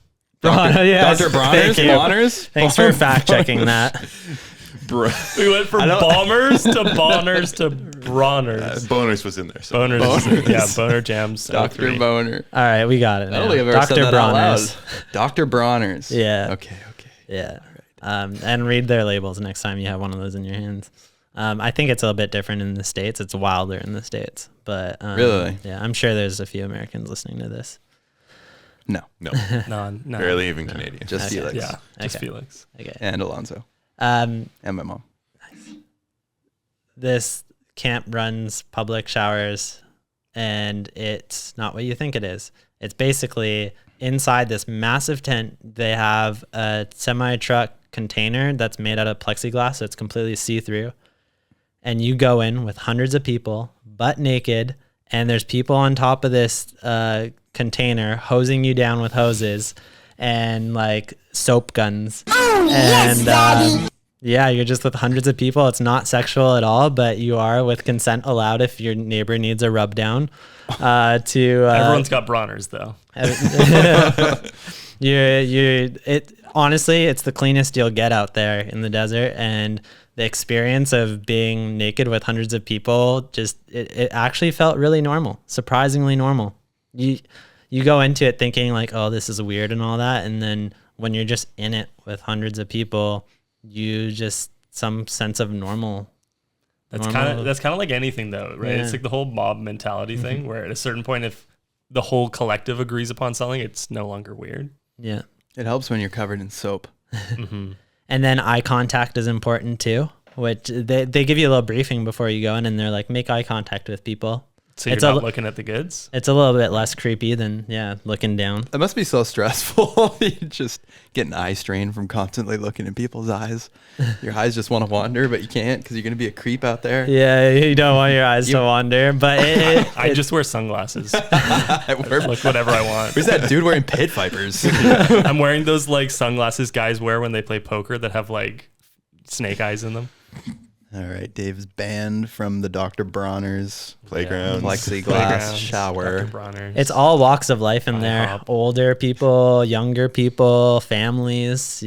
Yes. Dr. Bronner's? Thank you. Bonners? Thanks for fact checking that. We went from bombers to Bonners to Bronner's. Boners was in there. So. Boners. Boner Jams. Dr. Boner. All right, we got it. I Now. don't think I've ever said that out loud. Bronner's. Dr. Bronner's. Yeah. Okay. Yeah. And read their labels next time you have one of those in your hands. I think it's a little bit different in the States. It's wilder in the States. But really? Yeah, I'm sure there's a few Americans listening to this. No. No. Barely even Canadian. Just Felix. Yeah, just Okay. Felix. Okay. And Alonzo. Um, And my mom. this camp runs public showers, and it's not what you think it is. It's basically inside this massive tent. They have a semi-truck container that's made out of plexiglass, so it's completely see-through. And you go in with hundreds of people, butt naked, and there's people on top of this container hosing you down with hoses and like soap guns. Yeah, you're just with hundreds of people. It's not sexual at all, but you are with consent allowed if your neighbor needs a rub down. Everyone's got Bronner's though. Honestly, it's the cleanest you'll get out there in the desert, and the experience of being naked with hundreds of people it actually felt really normal, surprisingly normal. You go into it thinking like, oh, this is weird and all that, and then when you're just in it with hundreds of people, you just some sense of normal. That's kind of like anything though, right? Yeah. It's like the whole mob mentality thing where at a certain point, if the whole collective agrees upon something, it's no longer weird. Yeah. It helps when you're covered in soap. And then eye contact is important too which they give you a little briefing before you go in, and they're like, make eye contact with people. So you're not looking at the goods? It's a little bit less creepy than, looking down. That must be so stressful. You just get an eye strain from constantly looking in people's eyes. Your eyes just want to wander, but you can't because you're going to be a creep out there. Yeah, you don't want your eyes to wander, but I just wear sunglasses. Look whatever I want. Who's that dude wearing pit vipers? I'm wearing those like sunglasses guys wear when they play poker that have like snake eyes in them. All right, Dave's banned from the Dr. Bronner's Playground. plexiglass shower. Dr. Bronner's. it's all walks of life in there. IHOP. Older people, younger people, families.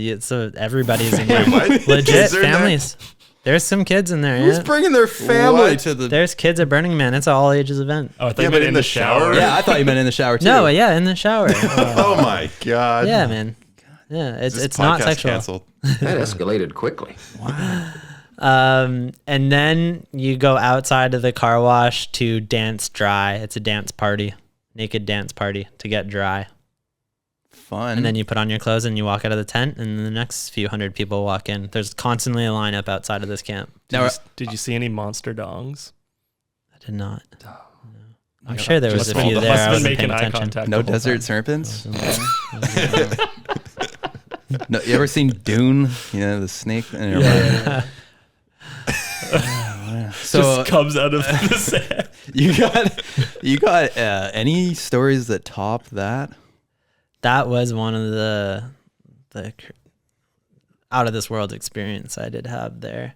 Everybody's in there. What? Legit Is there families. There's some kids in there. Who's Yeah. bringing their family What? to the... There's kids at Burning Man. It's an all ages event. Oh, I thought Yeah, you but meant in the shower. Yeah, I thought you meant in the shower too. No, yeah, in the shower. Oh my God. Yeah, man. Yeah, This it's not podcast sexual. canceled. That escalated quickly. And then you go outside of the car wash to dance dry. It's a dance party, naked dance party to get dry. Fun. And then you put on your clothes and you walk out of the tent, and the next few hundred people walk in. There's constantly a lineup outside of this camp. Did you see any monster dongs? I did not. No. I'm sure there was a Must few have there. I been wasn't making paying eye attention. contact. no the whole desert time. serpents? No, you ever seen Dune? You know, the snake? Yeah. So Just comes out of the sand. you got any stories that top that? That was one of the out of this world experience I did have there.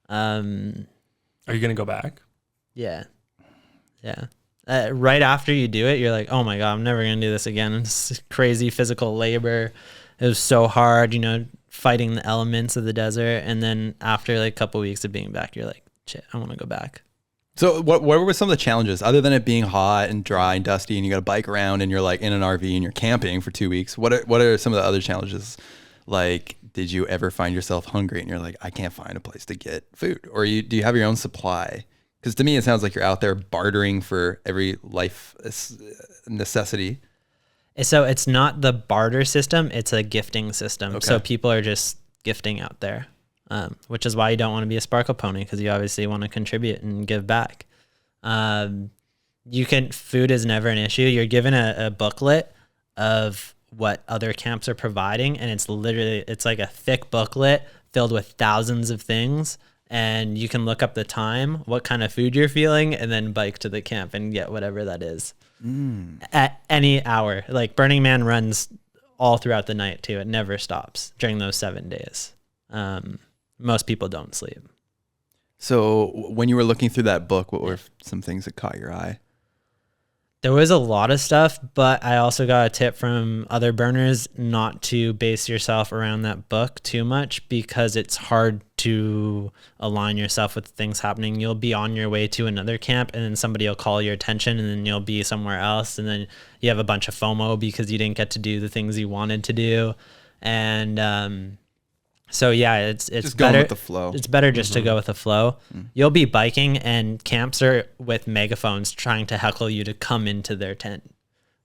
Are you gonna go back? Yeah. Right after you do it, you're like, oh my God, I'm never going to do this again. It's crazy physical labor. It was so hard, fighting the elements of the desert. And then after like a couple weeks of being back, you're like, shit, I want to go back. So what were some of the challenges other than it being hot and dry and dusty and you got to bike around and you're like in an RV and you're camping for 2 weeks? What are some of the other challenges? Like, did you ever find yourself hungry and you're like, I can't find a place to get food? Or do you have your own supply? Because to me, it sounds like you're out there bartering for every life necessity. So it's not the barter system, it's a gifting system. Okay. So people are just gifting out there, which is why you don't want to be a sparkle pony, because you obviously want to contribute and give back. Food is never an issue. You're given a booklet of what other camps are providing, and it's like a thick booklet filled with thousands of things. And you can look up the time, what kind of food you're feeling, and then bike to the camp and get whatever that is. At any hour. Like Burning Man runs all throughout the night too. It never stops during those 7 days. Most people don't sleep. So when you were looking through that book, what were some things that caught your eye? There was a lot of stuff, but I also got a tip from other burners not to base yourself around that book too much, because it's hard to align yourself with things happening. You'll be on your way to another camp and then somebody will call your attention and then you'll be somewhere else. And then you have a bunch of FOMO because you didn't get to do the things you wanted to do. And, so yeah, it's Just better going with the flow. It's better just to go with the flow. You'll be biking and camps are with megaphones trying to heckle you to come into their tent.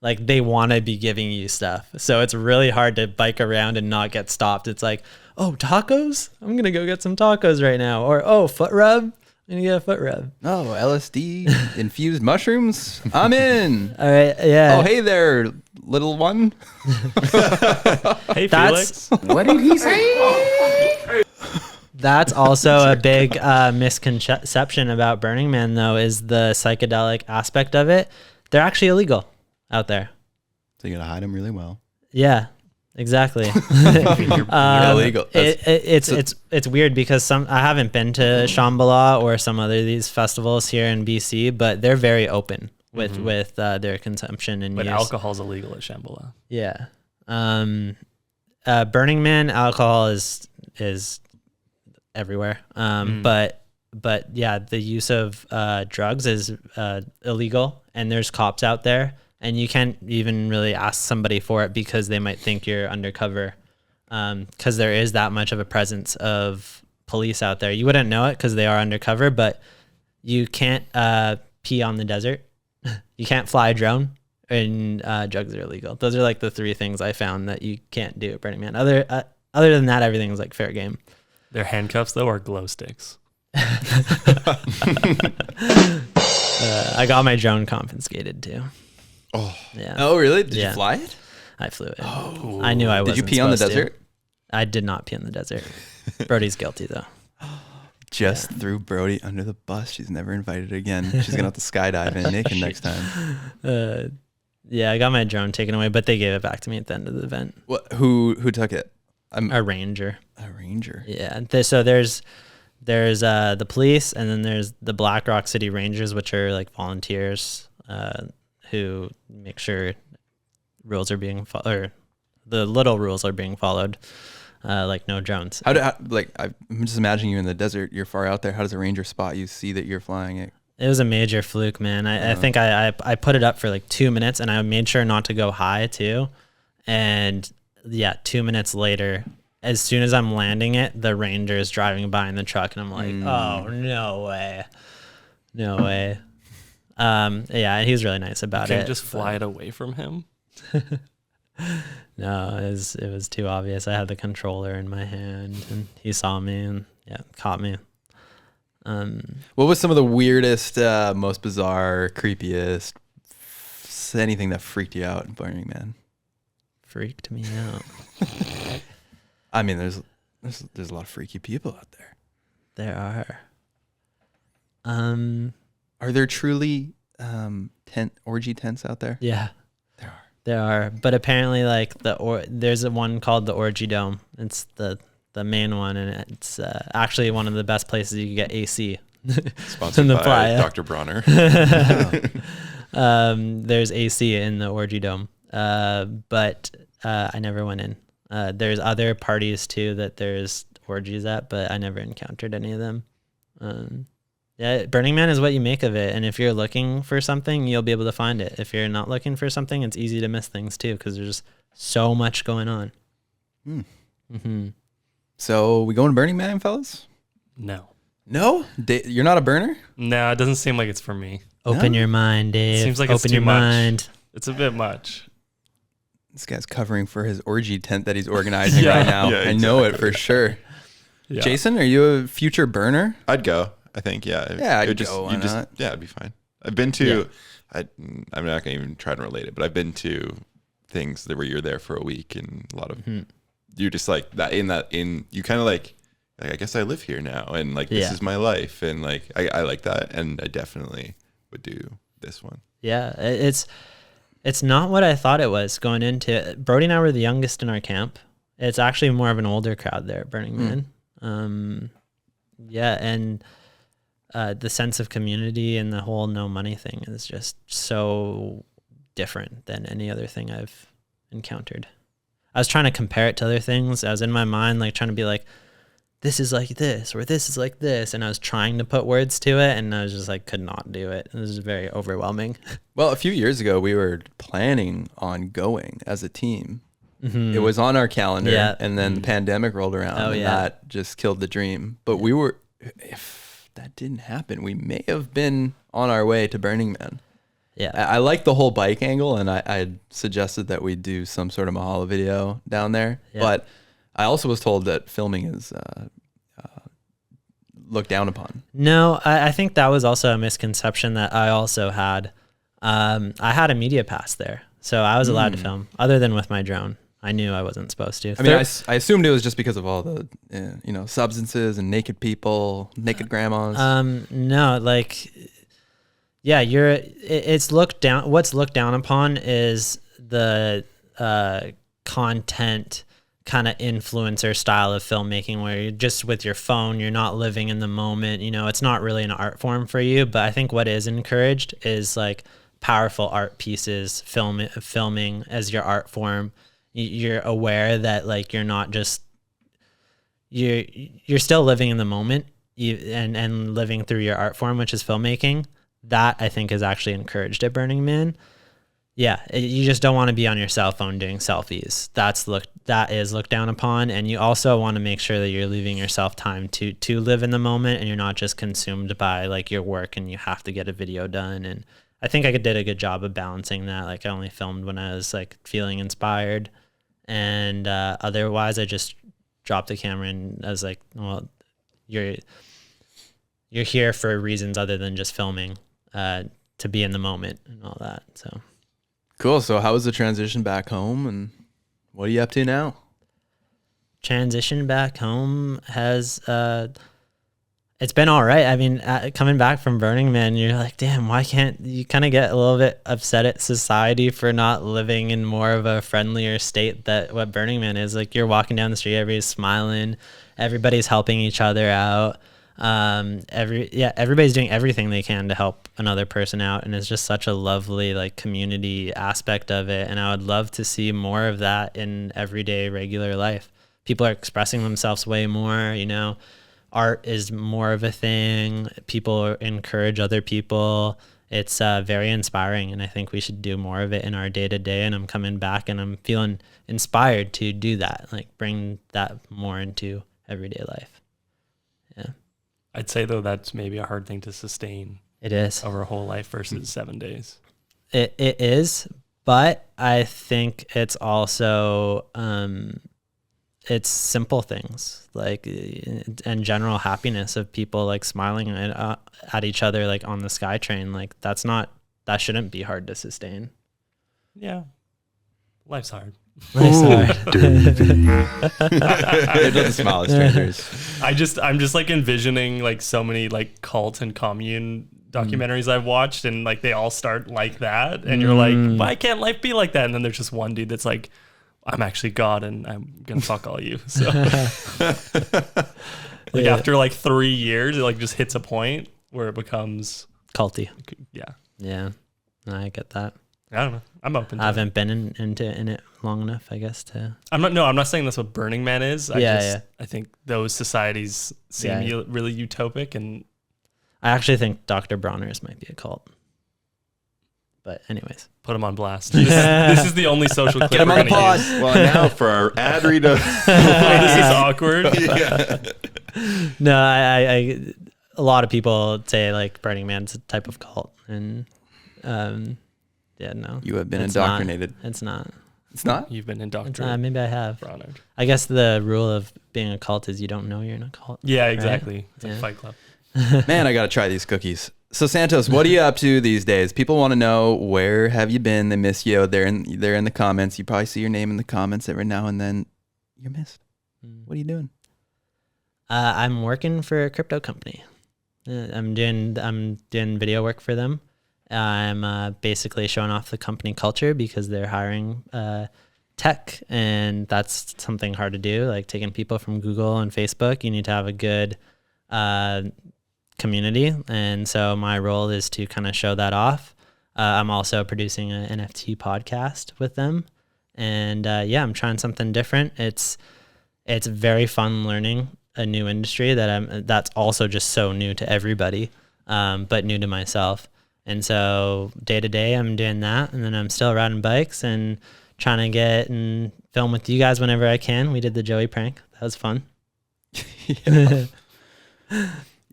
Like they want to be giving you stuff. So it's really hard to bike around and not get stopped. It's like, oh, tacos? I'm going to go get some tacos right now. Or, oh, foot rub? I'm going to get a foot rub. Oh, LSD infused mushrooms? I'm in. All right. Yeah. Oh, hey there, little one. Hey, That's- Felix. What did he say? That's also a big misconception about Burning Man, though, is the psychedelic aspect of it. They're actually illegal out there. So you got to hide them really well. Yeah, exactly. Illegal. It's weird because I haven't been to Shambhala or some other of these festivals here in BC, but they're very open with their consumption and But use. alcohol's illegal at Shambhala. Yeah. Burning Man alcohol is everywhere. But yeah, the use of drugs is illegal, and there's cops out there, and you can't even really ask somebody for it because they might think you're undercover, because there is that much of a presence of police out there. You wouldn't know it because they are undercover, but you can't pee on the desert. You can't fly a drone, and drugs are illegal. Those are like the three things I found that you can't do at Burning Man. Other than that, everything's like fair game. Their handcuffs though are glow sticks. I got my drone confiscated too. Oh, Yeah. Oh, really? Did Yeah. you fly it? I flew it. I knew I was. Did you pee on the desert? I did not pee in the desert. Brody's guilty though. Just threw Brody under the bus. She's never invited again. She's gonna have to skydive in naked next time. Yeah, I got my drone taken away, but they gave it back to me at the end of the event. What? Who took it? A ranger. A ranger. Yeah. So there's the police, and then there's the Black Rock City Rangers, which are like volunteers who make sure rules are being or the little rules are being followed, like no drones. I'm just imagining you in the desert. You're far out there. How does a ranger spot you? See that you're flying it? It was a major fluke, man. I think I put it up for like 2 minutes, and I made sure not to go high too. And yeah, 2 minutes later, as soon as I'm landing it, the ranger is driving by in the truck, and I'm like, oh, no way. No way. Yeah, he was really nice about You it. can't just fly it away from him. No, it was too obvious. I had the controller in my hand, and he saw me and caught me. What was some of the weirdest, most bizarre, creepiest, anything that freaked you out in Burning Man? Freaked me out. I mean, there's a lot of freaky people out there. There are. Are there truly orgy tents out there? Yeah. There are. There are, but apparently, like there's one called the Orgy Dome. It's the main one, and it's actually one of the best places you can get AC. Sponsored in the by playa. Dr. Bronner. There's AC in the Orgy Dome, but I never went in. There's other parties too that there's orgies at, but I never encountered any of them. Yeah, Burning Man is what you make of it, and if you're looking for something, you'll be able to find it. If you're not looking for something, it's easy to miss things too, because there's just so much going on. So we going to Burning Man, fellas? No. No? You're not a burner? No, it doesn't seem like it's for me. Open your mind, Dave. Seems like Open it's too your much. mind. It's a bit much. This guy's covering for his orgy tent that he's organizing right now. Yeah, I know it for sure. Yeah. Jason, are you a future burner? I'd go. I think, yeah. Yeah, I'd It would go, why not? Yeah, it'd be fine. I've been to, I'm not going to even try to relate it, but I've been to things where you're there for a week, and a lot of, you're just like that you kind of like, I guess I live here now, and like, this is my life. And like, I like that. And I definitely would do this one. Yeah, it's not what I thought it was going into it. Brody and I were the youngest in our camp. It's actually more of an older crowd there at Burning Man. Yeah, and the sense of community and the whole no money thing is just so different than any other thing I've encountered. I was trying to compare it to other things. I was in my mind like trying to be like, this is like this, or this is like this. And I was trying to put words to it, and I was just like, could not do it. It was very overwhelming. Well, a few years ago, we were planning on going as a team. It was on our calendar, and then the pandemic rolled around, and that just killed the dream. But if that didn't happen, we may have been on our way to Burning Man. Yeah. I like the whole bike angle, and I suggested that we do some sort of Mahalo video down there. Yeah. But I also was told that filming is looked down upon. No, I think that was also a misconception that I also had. I had a media pass there, so I was allowed to film, other than with my drone. I knew I wasn't supposed to. I mean, I assumed it was just because of all the substances and naked people, naked grandmas. No, like, yeah, it's looked down. What's looked down upon is the content kind of influencer style of filmmaking, where you're just with your phone, you're not living in the moment. It's not really an art form for you. But I think what is encouraged is like powerful art pieces, filming as your art form. You're aware that like you're not just you're still living in the moment, and living through your art form, which is filmmaking. That I think is actually encouraged at Burning Man. Yeah, you just don't want to be on your cell phone doing selfies. That is looked down upon, and you also want to make sure that you're leaving yourself time to live in the moment, and you're not just consumed by like your work and you have to get a video done. And I think I did a good job of balancing that. Like I only filmed when I was like feeling inspired, and otherwise I just dropped the camera and I was like, well, you're here for reasons other than just filming, to be in the moment and all that. So Cool. So how was the transition back home, and what are you up to now? transition back home has, it's been all right. I mean, coming back from Burning Man, you're like, damn, why can't you kind of get a little bit upset at society for not living in more of a friendlier state that what Burning Man is. Like, you're walking down the street, everybody's smiling, everybody's helping each other out. Everybody's doing everything they can to help another person out. And it's just such a lovely like community aspect of it. And I would love to see more of that in everyday regular life. People are expressing themselves way more, you know. Art is more of a thing. People encourage other people. It's very inspiring, and I think we should do more of it in our day-to-day, and I'm coming back and I'm feeling inspired to do that, like bring that more into everyday life. Yeah. I'd say, though, that's maybe a hard thing to sustain. It is. Over a whole life versus 7 days. It is, but I think it's also... it's simple things like and general happiness of people like smiling at each other like on the SkyTrain. Like that shouldn't be hard to sustain. Yeah, life's hard. Life's hard. It doesn't smile at strangers. I'm just like envisioning like so many like cult and commune documentaries I've watched, and like they all start like that, and you're like, why can't life be like that? And then there's just one dude that's like, I'm actually God and I'm gonna fuck all you. So like after like 3 years, it like just hits a point where it becomes culty. Yeah. I get that. I don't know. I'm open to I haven't been in it long enough, I guess, to... I'm not saying that's what Burning Man is. I think those societies seem really utopic, and I actually think Dr. Bronner's might be a cult. But anyways. Put him on blast. This is the only social clip. Get him on the pod. Well, now for our ad read. This is awkward. Yeah. No, I a lot of people say like Burning Man's a type of cult, and no. You have been indoctrinated. It's not. It's not? You've been indoctrinated. Maybe I have. Bronner. I guess the rule of being a cult is you don't know you're in a cult. Yeah, exactly. Right? It's like Fight Club. Man, I got to try these cookies. So Santos, what are you up to these days? People want to know, where have you been? They miss you. They're in the comments. You probably see your name in the comments every now and then. You're missed. What are you doing? I'm working for a crypto company. I'm doing video work for them. I'm basically showing off the company culture because they're hiring tech, and that's something hard to do. Like taking people from Google and Facebook, you need to have a good community, and so my role is to kind of show that off. I'm also producing an NFT podcast with them, and I'm trying something different. It's very fun learning a new industry that's also just so new to everybody, but new to myself. And so day to day I'm doing that, and then I'm still riding bikes and trying to get and film with you guys whenever I can. We did the Joey prank. That was fun.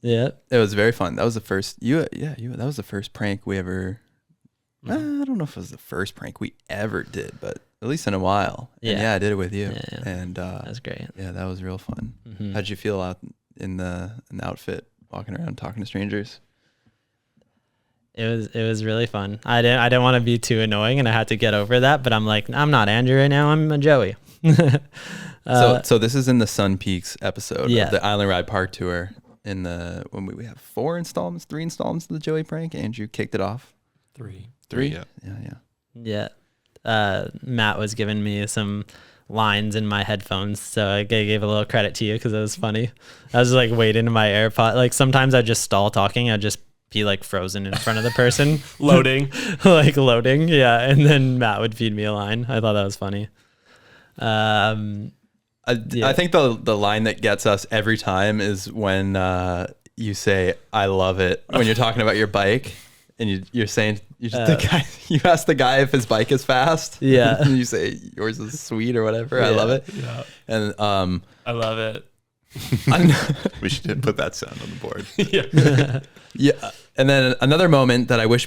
Yeah, it was very fun. That was the first. That was the first prank we ever. I don't know if it was the first prank we ever did, but at least in a while. Yeah, and I did it with you, and that was great. Yeah, that was real fun. Mm-hmm. How'd you feel out in the outfit, walking around talking to strangers? It was really fun. I didn't want to be too annoying, and I had to get over that. But I'm like, I'm not Andrew right now. I'm a Joey. So this is in the Sun Peaks episode of the Island Ride Park Tour. When we have 3 installments of the Joey prank. Andrew kicked it off. 3. Yeah. Matt was giving me some lines in my headphones, so I gave a little credit to you because it was funny. I was like waiting in my AirPod. Like sometimes I just stall talking. I'd just be like frozen in front of the person loading. Yeah, and then Matt would feed me a line. I thought that was funny. I think the line that gets us every time is when you say "I love it" when you're talking about your bike, and you're saying you ask the guy if his bike is fast. Yeah, and you say yours is sweet or whatever. I love it. Yeah, and I love it. We should put that sound on the board. Yeah. And then another moment that I wish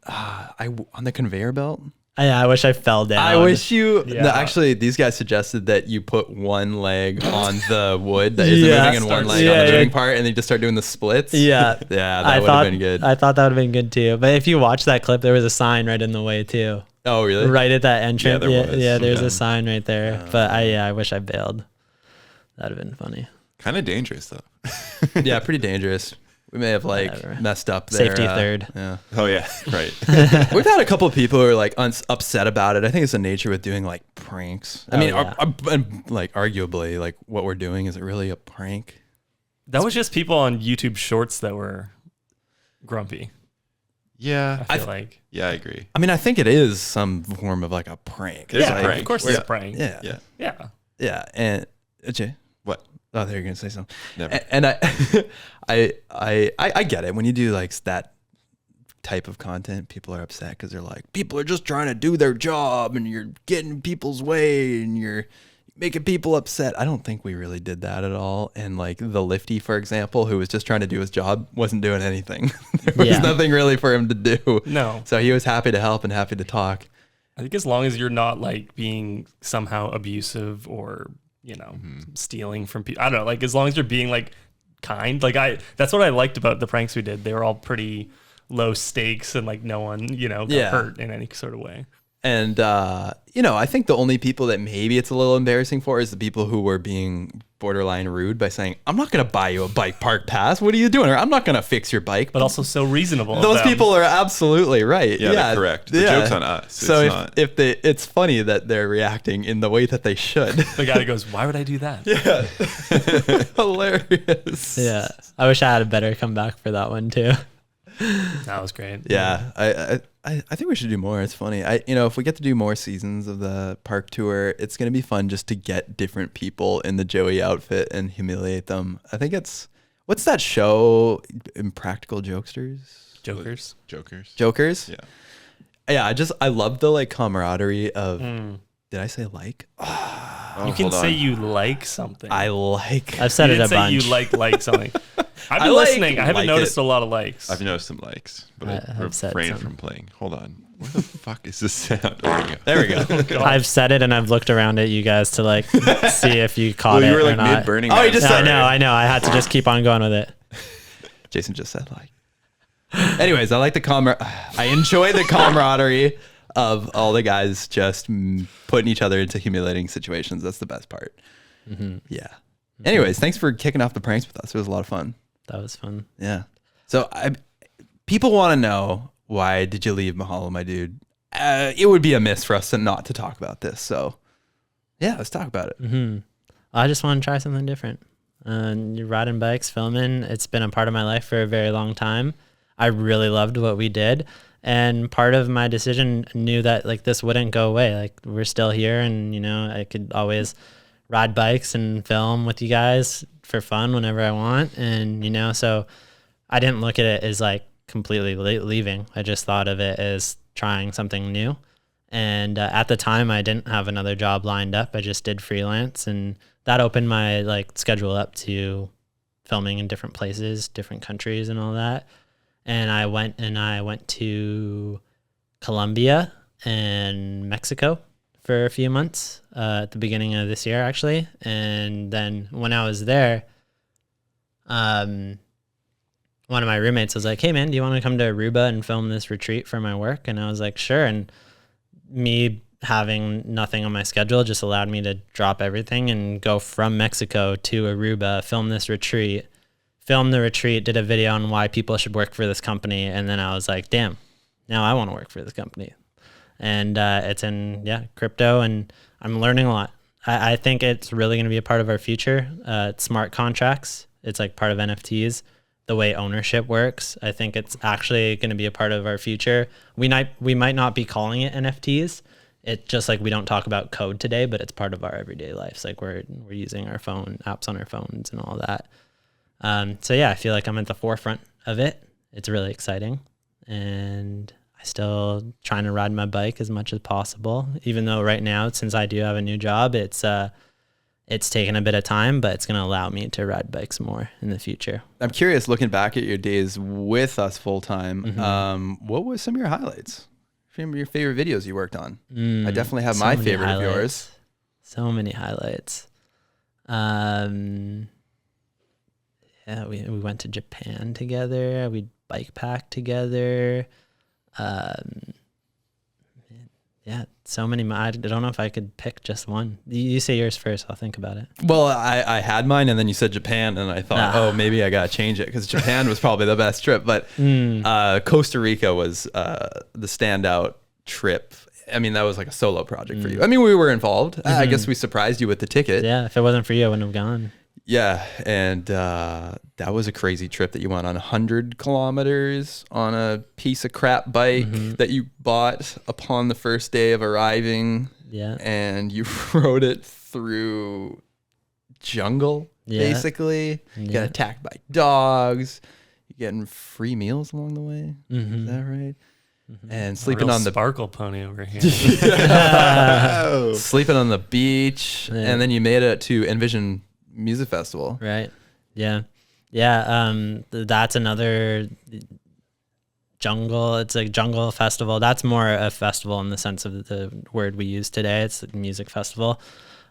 on the conveyor belt. I wish I fell down. I wish you. Yeah. No, actually, these guys suggested that you put one leg on the wood that isn't Yeah. moving and one leg Yeah, on the yeah. moving part, and then you just start doing the splits. Yeah. Yeah, that would have been good. I thought that would have been good too. But if you watch that clip, there was a sign right in the way too. Oh, really? Right at that entrance. there was. Yeah, there's Yeah. a sign right there. But I wish I bailed. That'd have been funny. Kind of dangerous though. Yeah, pretty dangerous. We may have Whatever. messed up there. Safety third. Yeah. Oh yeah, right. We've had a couple of people who are like upset about it. I think it's the nature with doing like pranks. I mean, yeah. like arguably, like what we're doing, is it really a prank? That was just people on YouTube Shorts that were grumpy. Yeah, I feel like. yeah, I agree. I mean, I think it is some form of like a prank. It is It's a like- prank. Of course, it's a prank. Yeah. Yeah, Yeah. Yeah. And Jay. what? Oh, there you're gonna say something. Never. And I get it. When you do like that type of content, people are upset because they're like, people are just trying to do their job, and you're getting in people's way, and you're making people upset. I don't think we really did that at all. And like the lifty, for example, who was just trying to do his job, wasn't doing anything. There was Yeah. nothing really for him to do. No. So he was happy to help and happy to talk. I think as long as you're not like being somehow abusive or, stealing from people. I don't know. Like as long as you're being like kind, that's what I liked about the pranks we did. They were all pretty low stakes and like no one, got Yeah. hurt in any sort of way. And, I think the only people that maybe it's a little embarrassing for is the people who were being borderline rude by saying, I'm not going to buy you a bike park pass. What are you doing? Or I'm not going to fix your bike. But also so reasonable. of those them. people are absolutely right. Yeah, they're correct. The joke's on us. So It's not. it's funny that they're reacting in the way that they should. The guy that goes, why would I do that? Hilarious. Yeah. I wish I had a better comeback for that one too. That was great. Yeah, I think we should do more. It's funny. If we get to do more seasons of the park tour, it's gonna be fun just to get different people in the Joey outfit and humiliate them. I think what's that show? Impractical Jokesters? Jokers. Jokers? Yeah. Yeah, I love the like camaraderie of. Did I say like? Oh, You can hold say on. you like something. I like. I've said you it didn't a say bunch. you like something. I've been I like- listening. I haven't like noticed it. a lot of likes. I've noticed some likes, but I I've said refrained some. from playing. Hold on. Where the fuck is this sound? Oh, There we go. I've said it and I've looked around at you guys to like see if you caught well, it you were or like not. mid burning. Oh, you just Yeah, said I know. I had to just keep on going with it. Jason just said like. Anyways, I like I enjoy the camaraderie of all the guys just putting each other into humiliating situations. That's the best part. Yeah. Anyways, thanks for kicking off the pranks with us. It was a lot of fun. That was fun. Yeah. So people want to know, why did you leave Mahalo, my dude? It would be a miss for us to not to talk about this. So yeah, let's talk about it. I just want to try something different. You're riding bikes, filming. It's been a part of my life for a very long time. I really loved what we did. And part of my decision knew that like this wouldn't go away. Like we're still here and, I could always ride bikes and film with you guys for fun whenever I want. And, so I didn't look at it as like completely leaving. I just thought of it as trying something new. And at the time I didn't have another job lined up. I just did freelance, and that opened my like schedule up to filming in different places, different countries and all that. And I went to Colombia and Mexico for a few months at the beginning of this year, actually. And then when I was there, one of my roommates was like, hey man, do you want to come to Aruba and film this retreat for my work? And I was like, sure. And me having nothing on my schedule just allowed me to drop everything and go from Mexico to Aruba, film this retreat, filmed the retreat, did a video on why people should work for this company. And then I was like, damn, now I want to work for this company. And it's in crypto, and I'm learning a lot. I think it's really going to be a part of our future. It's smart contracts. It's like part of NFTs, the way ownership works. I think it's actually going to be a part of our future. We might not be calling it NFTs. It's just like we don't talk about code today, but it's part of our everyday lives. Like we're using our phone apps on our phones and all that. So yeah, I feel like I'm at the forefront of it. It's really exciting, and I still trying to ride my bike as much as possible. Even though right now, since I do have a new job, it's taken a bit of time, but it's going to allow me to ride bikes more in the future. I'm curious, looking back at your days with us full time, what was some of your highlights some of your favorite videos you worked on? I Mm, definitely have so my many favorite of yours. highlights. So many highlights. Yeah, we went to Japan together. We bike packed together. Um, yeah, so many. I don't know if I could pick just one. You say yours first. I'll think about it. Well, I had mine, and then you said Japan, and I thought, oh, maybe I gotta change it because Japan was probably the best trip. But Costa Rica was the standout trip. I mean, that was like a solo project for you. I mean, we were involved. I guess we surprised you with the ticket. Yeah, if it wasn't for you, I wouldn't have gone. Yeah, and that was a crazy trip that you went on 100 kilometers on a piece of crap bike that you bought upon the first day of arriving. Yeah. And you rode it through jungle, basically. You got attacked by dogs. You're getting free meals along the way. Is that right? And sleeping on the sparkle pony over here. Sleeping on the beach. Yeah. And then you made it to Envision Music Festival. Right. Yeah. Yeah. That's another jungle. It's a jungle festival. That's more a festival in the sense of the word we use today. It's a music festival.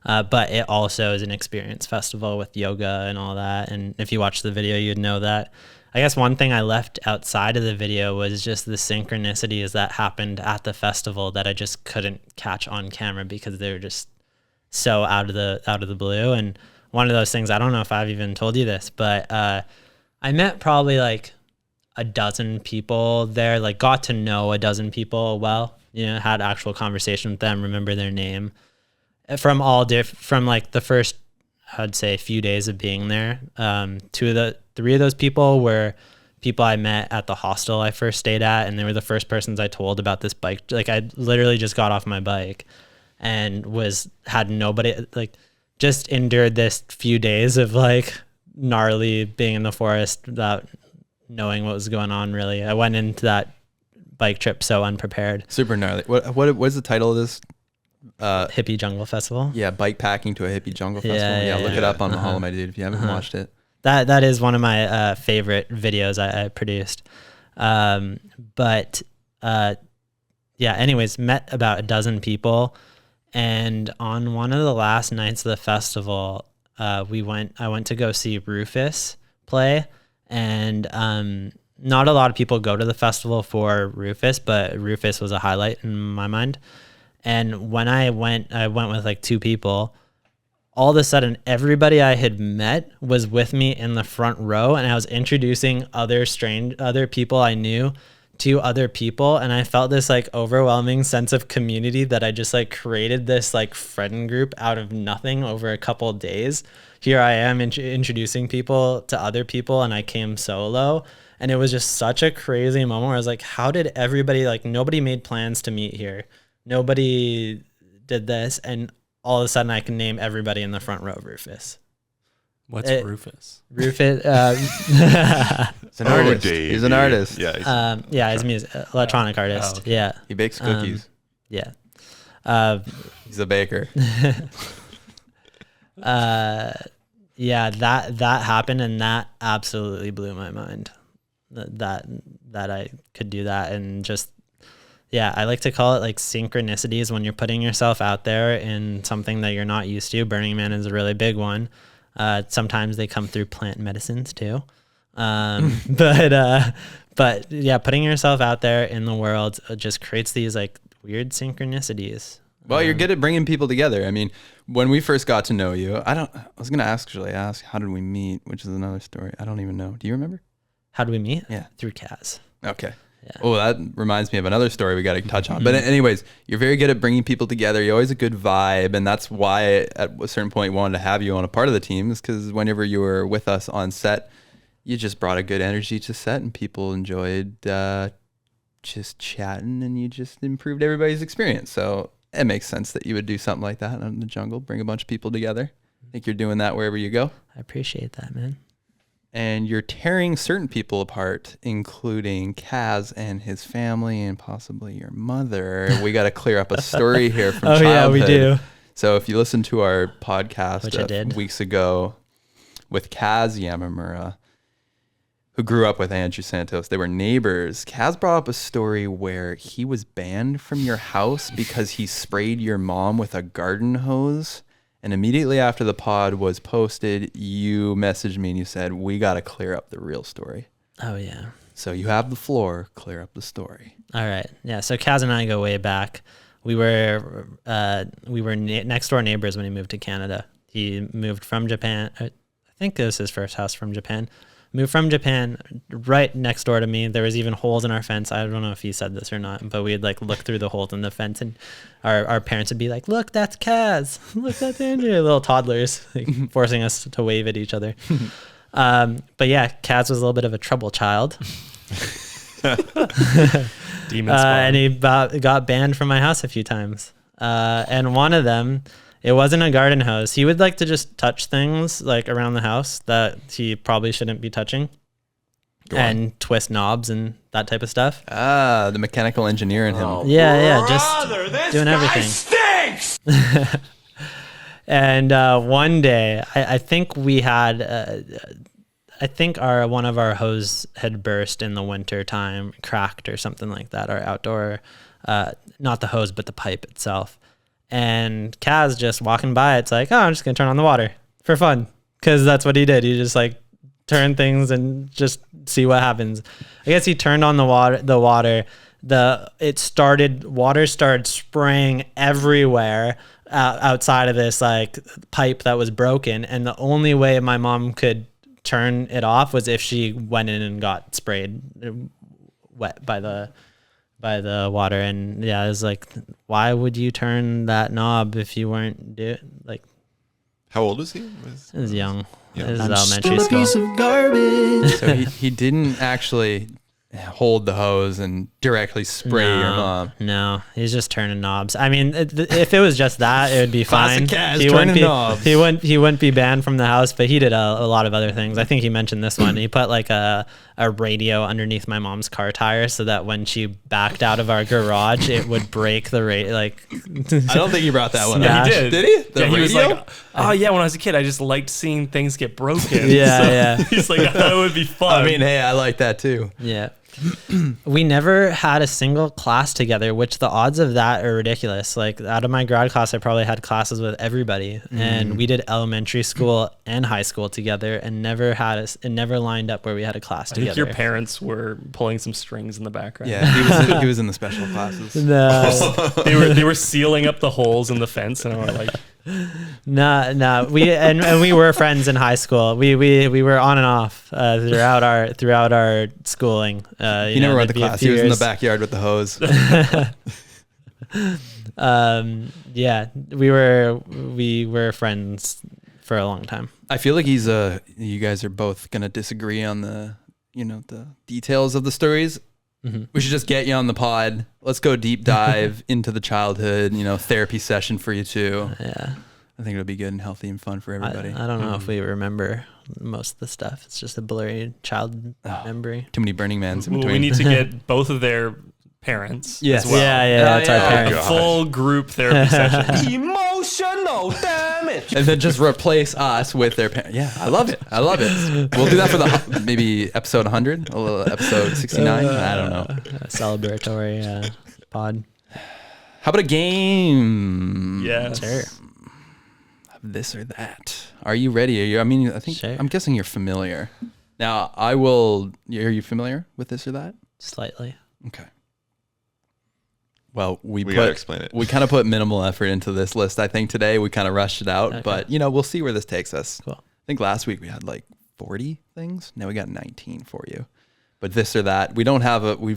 But it also is an experience festival with yoga and all that. And if you watch the video, you'd know that. I guess one thing I left outside of the video was just the synchronicities that happened at the festival that I just couldn't catch on camera because they were just so out of the blue. And one of those things, I don't know if I've even told you this, but I met probably like a dozen people there, like got to know a dozen people well, had actual conversation with them, remember their name from from like the first, I'd say, few days of being there. Three of those people were people I met at the hostel I first stayed at, and they were the first persons I told about this bike. Like I literally just got off my bike and had nobody, like just endured this few days of like gnarly being in the forest without knowing what was going on. Really, I went into that bike trip so unprepared. Super gnarly. What's the title of this? Hippie Jungle Festival. Yeah, bike packing to a hippie jungle festival. Yeah, look it up on Mahalo, my dude, if you haven't watched it. That is one of my favorite videos I produced. Anyways, met about a dozen people, and on one of the last nights of the festival, I went to go see Rufus play, and not a lot of people go to the festival for Rufus, but Rufus was a highlight in my mind. And when I went with like two people. All of a sudden, everybody I had met was with me in the front row, and I was introducing other people I knew to other people, and I felt this like overwhelming sense of community that I just like created this like friend group out of nothing over a couple of days. Here I am introducing people to other people, and I came solo, and it was just such a crazy moment where I was like, how did everybody, like nobody made plans to meet here, nobody did this, and all of a sudden I can name everybody in the front row of Rufus. What's Rufus? Rufus. He's an artist. Dave, He's an artist. Yeah. He's a music electronic artist. Okay. Yeah. He bakes cookies. Yeah. He's a baker. Yeah, that happened, and that absolutely blew my mind. That I could do that, and just. Yeah, I like to call it like synchronicities when you're putting yourself out there in something that you're not used to. Burning Man is a really big one. Sometimes they come through plant medicines too. But yeah, putting yourself out there in the world just creates these like weird synchronicities. Well, you're good at bringing people together. I mean, when we first got to know you, I was going to actually ask, how did we meet? Which is another story. I don't even know. Do you remember? How did we meet? Yeah. Through Kaz. Okay. Yeah. Oh, that reminds me of another story we got to touch on. But anyways, you're very good at bringing people together. You're always a good vibe. And that's why at a certain point wanted to have you on a part of the team, is because whenever you were with us on set, you just brought a good energy to set, and people enjoyed just chatting, and you just improved everybody's experience. So it makes sense that you would do something like that in the jungle, bring a bunch of people together. I think you're doing that wherever you go. I appreciate that, man. And you're tearing certain people apart, including Kaz and his family, and possibly your mother. We got to clear up a story here from childhood. Yeah, we do. So if you listen to our podcast Which I did. weeks ago with Kaz Yamamura, who grew up with Andrew Santos. They were neighbors. Kaz brought up a story where he was banned from your house because he sprayed your mom with a garden hose. And immediately after the pod was posted, you messaged me and you said, we got to clear up the real story. Oh, yeah. So you have the floor. Clear up the story. All right. Yeah. So Kaz and I go way back. We were next door neighbors when he moved to Canada. He moved from Japan. I think it was his first house from Japan. Moved from Japan right next door to me. There was even holes in our fence. I don't know if he said this or not, but we'd like look through the holes in the fence, and our parents would be like, "Look, that's Kaz. Look, that's Andrew." Little toddlers like, forcing us to wave at each other. But yeah, Kaz was a little bit of a trouble child. Demon And he got banned from my house a few times. And one of them, it wasn't a garden hose. He would like to just touch things like around the house that he probably shouldn't be touching. And twist knobs and that type of stuff. Ah, the mechanical engineer in him. Yeah, just doing everything. Stinks! And one day, I think we had, I think one of our hose had burst in the winter time, cracked or something like that. Our outdoor, not the hose, but the pipe itself. And Kaz just walking by, it's like, oh, I'm just gonna turn on the water for fun, because that's what he did. He just like turn things and just see what happens. I guess he turned on the water. Water started spraying everywhere outside of this like pipe that was broken, and the only way my mom could turn it off was if she went in and got sprayed wet by the water. And yeah, it was like, why would you turn that knob if you weren't like? How old was he? He was young. Yeah. This is elementary school. So he didn't actually hold the hose and directly spray your mom. No, he's just turning knobs. I mean, if it was just that, it would be fine. Kaz, He knobs. he wouldn't be banned from the house, but he did a lot of other things. I think he mentioned this one. He put like a radio underneath my mom's car tire so that when she backed out of our garage, it would break the like. I don't think he brought that one Yeah, up. he did. Did he? The Yeah, he was radio? like, oh yeah, when I was a kid, I just liked seeing things get broken. Yeah. He's like, I thought it would be fun. I mean, hey, I like that too. Yeah. We never had a single class together, which the odds of that are ridiculous. Like out of my grad class, I probably had classes with everybody, and we did elementary school and high school together, and never lined up where we had a class I together. think your parents were pulling some strings in the background. Yeah, he was in the special classes. No, they were sealing up the holes in the fence, and I was like, no. We were friends in high school. We were on and off throughout our schooling. He never went to class. He was in the backyard with the hose. Yeah, we were friends for a long time. I feel like you guys are both gonna disagree on the details of the stories. Mm-hmm. We should just get you on the pod. Let's go deep dive into the childhood, therapy session for you two. Yeah. I think it'll be good and healthy and fun for everybody. I don't know if we remember most of the stuff. It's just a blurry child memory. Too many Burning Mans in well, between. we need to get both of their parents Yes. as well. Yeah, that's our parents. Full group therapy session. Emotional damage. And then just replace us with their parents. Yeah, I love it. We'll do that for maybe episode 100, episode 69. I don't know. A celebratory pod. How about a game? Yes. Sure. This or that. Are you ready? I'm guessing you're familiar. Now, are you familiar with this or that? Slightly. Okay. Well, we gotta explain it. We kind of put minimal effort into this list. I think today we kind of rushed it out, Okay. but we'll see where this takes us. Cool. I think last week we had like 40 things. Now we got 19 for you. But this or that, we don't have we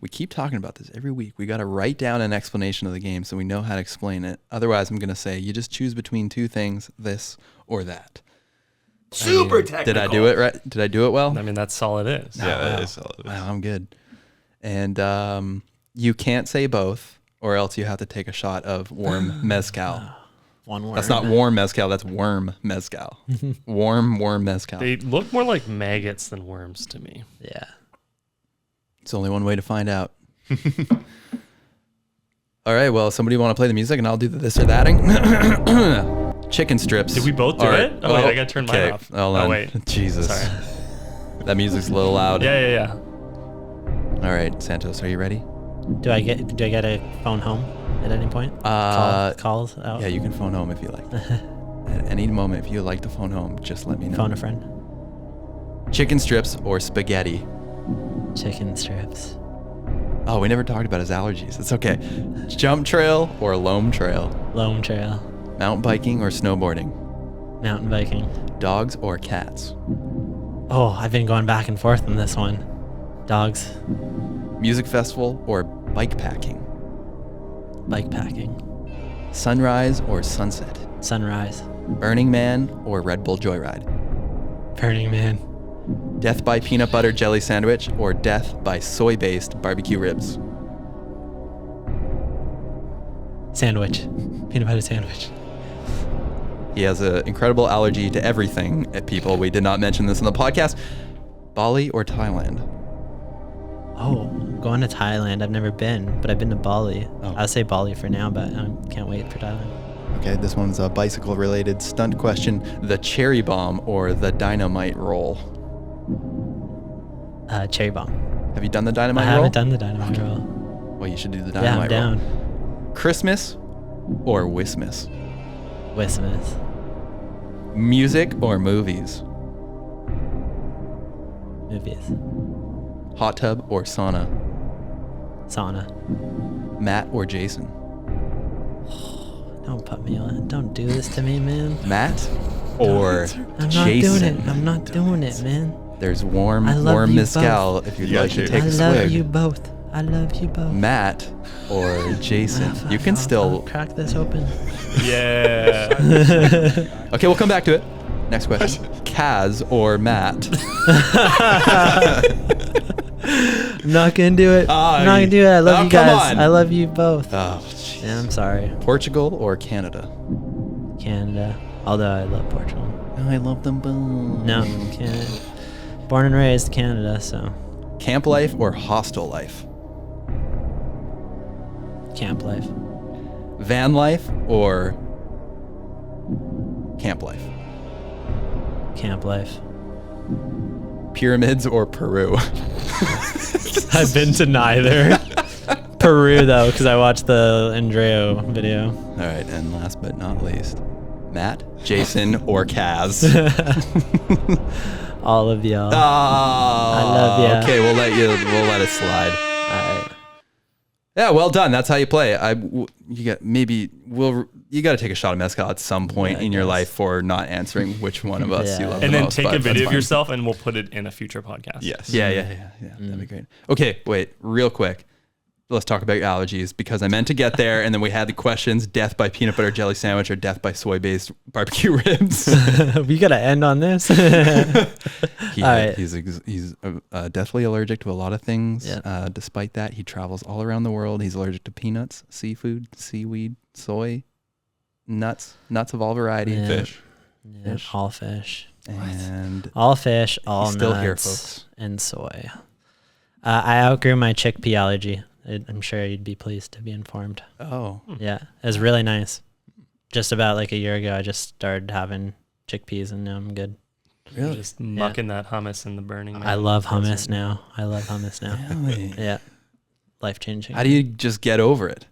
keep talking about this every week. We got to write down an explanation of the game so we know how to explain it. Otherwise, I'm going to say you just choose between two things, this or that. Super technical. Did I do it right? Did I do it well? I mean, that's all it is. Yeah, that is solid. Wow, I'm good. And you can't say both, or else you have to take a shot of warm mezcal. One word. That's not warm mezcal. That's worm mezcal. warm mezcal. They look more like maggots than worms to me. Yeah. It's only one way to find out. All right. Well, somebody want to play the music, and I'll do the this or thatting. Chicken strips. Did we both do All it? Oh, wait, I got to turn mine off. Hold on. Oh, wait. Jesus. Sorry. That music's a little loud. Yeah. All right, Santos, are you ready? Do I get a phone home at any point? Calls out? Yeah, you can phone home if you like. At any moment, if you like to phone home, just let me know. Phone a friend. Chicken strips or spaghetti? Chicken strips. Oh, we never talked about his allergies. It's okay. Jump trail or loam trail? Loam trail. Mountain biking or snowboarding? Mountain biking. Dogs or cats? Oh, I've been going back and forth on this one. Dogs. Music festival or bike packing? Bike packing. Sunrise or sunset? Sunrise. Burning Man or Red Bull Joyride? Burning Man. Death by peanut butter jelly sandwich or death by soy-based barbecue ribs? Sandwich. Peanut butter sandwich. He has an incredible allergy to everything, people. We did not mention this in the podcast. Bali or Thailand? Oh, going to Thailand. I've never been, but I've been to Bali. Oh. I'll say Bali for now, but I can't wait for Thailand. Okay, this one's a bicycle-related stunt question. The cherry bomb or the dynamite roll? Cherry bomb. Have you done the dynamite I roll? haven't done the dynamite roll. Well, you should do the Yeah, I'm dynamite roll. down. Christmas or Wismas? Wismas. Music or movies? Movies. Hot tub or sauna? Sauna. Matt or Jason? Don't put me on. Don't do this to me, man. Matt or I'm not Jason? doing it. I'm not doing it, man. There's warm I love you mezcal both. if you'd You like got to you. take I a love swig. you both. I love you both. Matt or Jason? You can I'll still... crack this open. Yeah. Okay, we'll come back to it. Next question. Kaz or Matt? I'm not gonna do it. I'm not gonna do it. I love you come guys. on. I love you both. Oh, jeez. Yeah, I'm sorry. Portugal or Canada? Canada. Although I love Portugal. Oh, I love them both. No, Canada. Born and raised Canada, so Camp life or hostel life? camp life. Van life or camp life? Camp life. Pyramids or Peru? I've been to neither. Peru though, because I watched the Andreo video. All right, and last but not least, Matt, Jason, or Kaz? All of y'all. I love ya. Okay, we'll let it slide. Alright. Yeah, well done. That's how you play. You got to take a shot of mezcal at some point Yeah, I in your guess. life for not answering which one of us Yeah. you love And the then most. take but a video that's of fine. yourself and we'll put it in a future podcast. Yes. Yeah. That'd be great. Okay, wait, real quick. Let's talk about your allergies because I meant to get there, and then we had the questions: death by peanut butter jelly sandwich or death by soy-based barbecue ribs. We gotta end on this. Alright. He's deathly allergic to a lot of things. Yeah. Despite that, he travels all around the world. He's allergic to peanuts, seafood, seaweed, soy, nuts of all varieties, Yeah. Fish. Yeah, Fish. all fish. and All fish, all He's still nuts, here, folks. and soy. I outgrew my chickpea allergy. I'm sure you'd be pleased to be informed. oh, Yeah, it was really nice. Just about like a year ago, I just started having chickpeas, and now I'm good. really? Just mucking that hummus in the Burning Man. I love hummus now. Really? Yeah, life changing. How do you just get over it?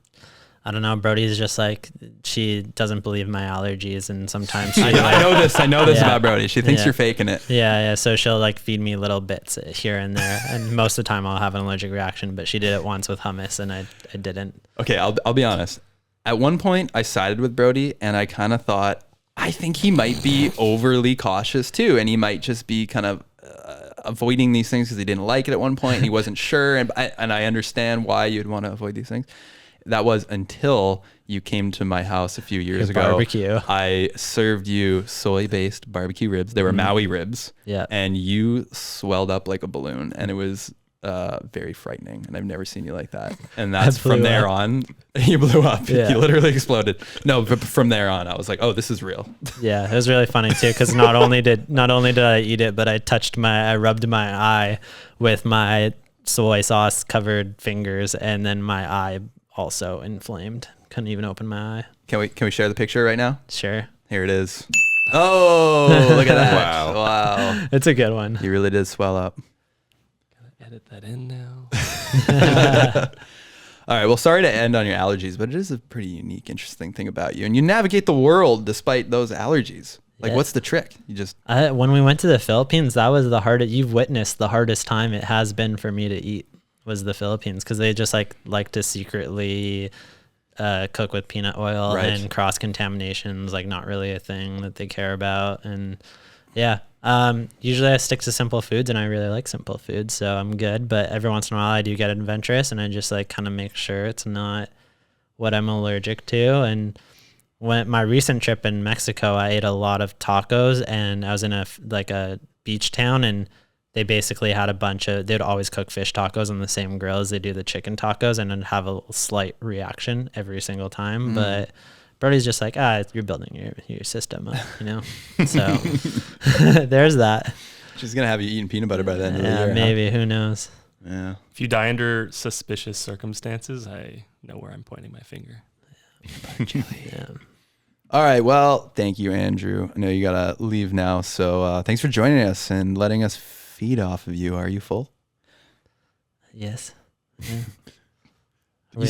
I don't know. Brody's just like, she doesn't believe my allergies, and sometimes she I like, know this Yeah. about Brody. She thinks Yeah. you're faking it. yeah. So she'll like feed me little bits here and there, and most of the time I'll have an allergic reaction. But she did it once with hummus, and I didn't. Okay, I'll be honest. At one point, I sided with Brody, and I kind of thought, I think he might be overly cautious too, and he might just be kind of avoiding these things because he didn't like it at one point, and he wasn't sure. And I understand why you'd want to avoid these things. That was until you came to my house a few years ago. Barbecue. I served you soy-based barbecue ribs. They were Maui ribs. Yeah. And you swelled up like a balloon, and it was very frightening. And I've never seen you like that. And that's blew from there up. on. You blew up. Yeah. You literally exploded. No, but from there on, I was like, oh, this is real. Yeah, it was really funny too, because not only did I eat it, but I rubbed my eye with my soy sauce covered fingers, and then my eye also inflamed. Couldn't even open my eye. Can we share the picture right now? Sure. Here it is. Oh, look at that. Wow. Wow. It's a good one. You really did swell up. Edit that in now. All right. Well, sorry to end on your allergies, but it is a pretty unique, interesting thing about you. And you navigate the world despite those allergies. Like, Yeah. what's the trick? You just, When we went to the Philippines, that was the hardest. You've witnessed the hardest time it has been for me to eat was the Philippines, because they just like to secretly cook with peanut oil, Right. and cross contaminations like not really a thing that they care about. And yeah, usually I stick to simple foods, and I really like simple foods, so I'm good. But every once in a while I do get adventurous, and I just like kind of make sure it's not what I'm allergic to. And when my recent trip in Mexico, I ate a lot of tacos, and I was in a beach town, and they basically had they'd always cook fish tacos on the same grill as they do the chicken tacos, and then have a slight reaction every single time. But Brody's just like, you're building your system up, you know? So there's that. she's going to have you eating peanut butter by the end of the year. Yeah, maybe. Who knows? Huh? Yeah. If you die under suspicious circumstances, I know where I'm pointing my finger. Yeah. All right. Well, thank you, Andrew. I know you got to leave now. So thanks for joining us and letting us feed off of you. Are you full? Yes. Yeah. You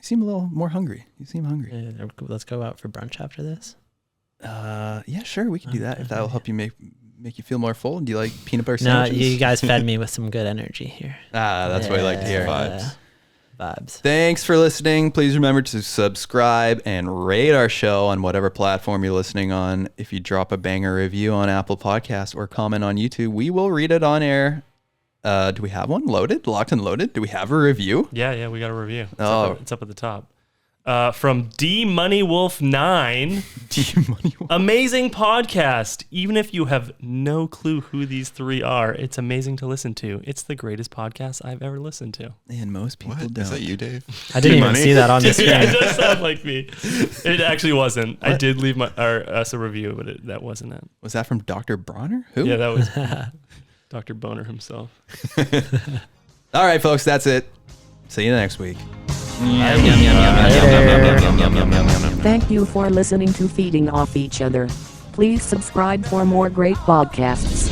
seem a little more hungry. You seem hungry. Let's go out for brunch after this. Yeah, sure. We can do that if that'll help you make you feel more full. Do you like peanut butter No, sandwiches? you guys fed me with some good energy here. That's what I like to hear. Vibes. Thanks for listening. Please remember to subscribe and rate our show on whatever platform you're listening on. If you drop a banger review on Apple Podcasts or comment on YouTube, we will read it on air. Do we have one loaded? Locked and loaded? Do we have a review? Yeah, we got a review. It's up at the top. From D Money Wolf 9. Amazing podcast. Even if you have no clue who these three are, it's amazing to listen to. It's the greatest podcast I've ever listened to. And most people What? don't. Is that you, Dave? I didn't even see that on the screen. It does sound like me. It actually wasn't. I did leave us a review, but that wasn't it. Was that from Dr. Bronner? Who? Yeah, that was Dr. Boner himself. All right, folks, that's it. See you next week. Thank you for listening to Feeding Off Each Other. Please subscribe for more great podcasts.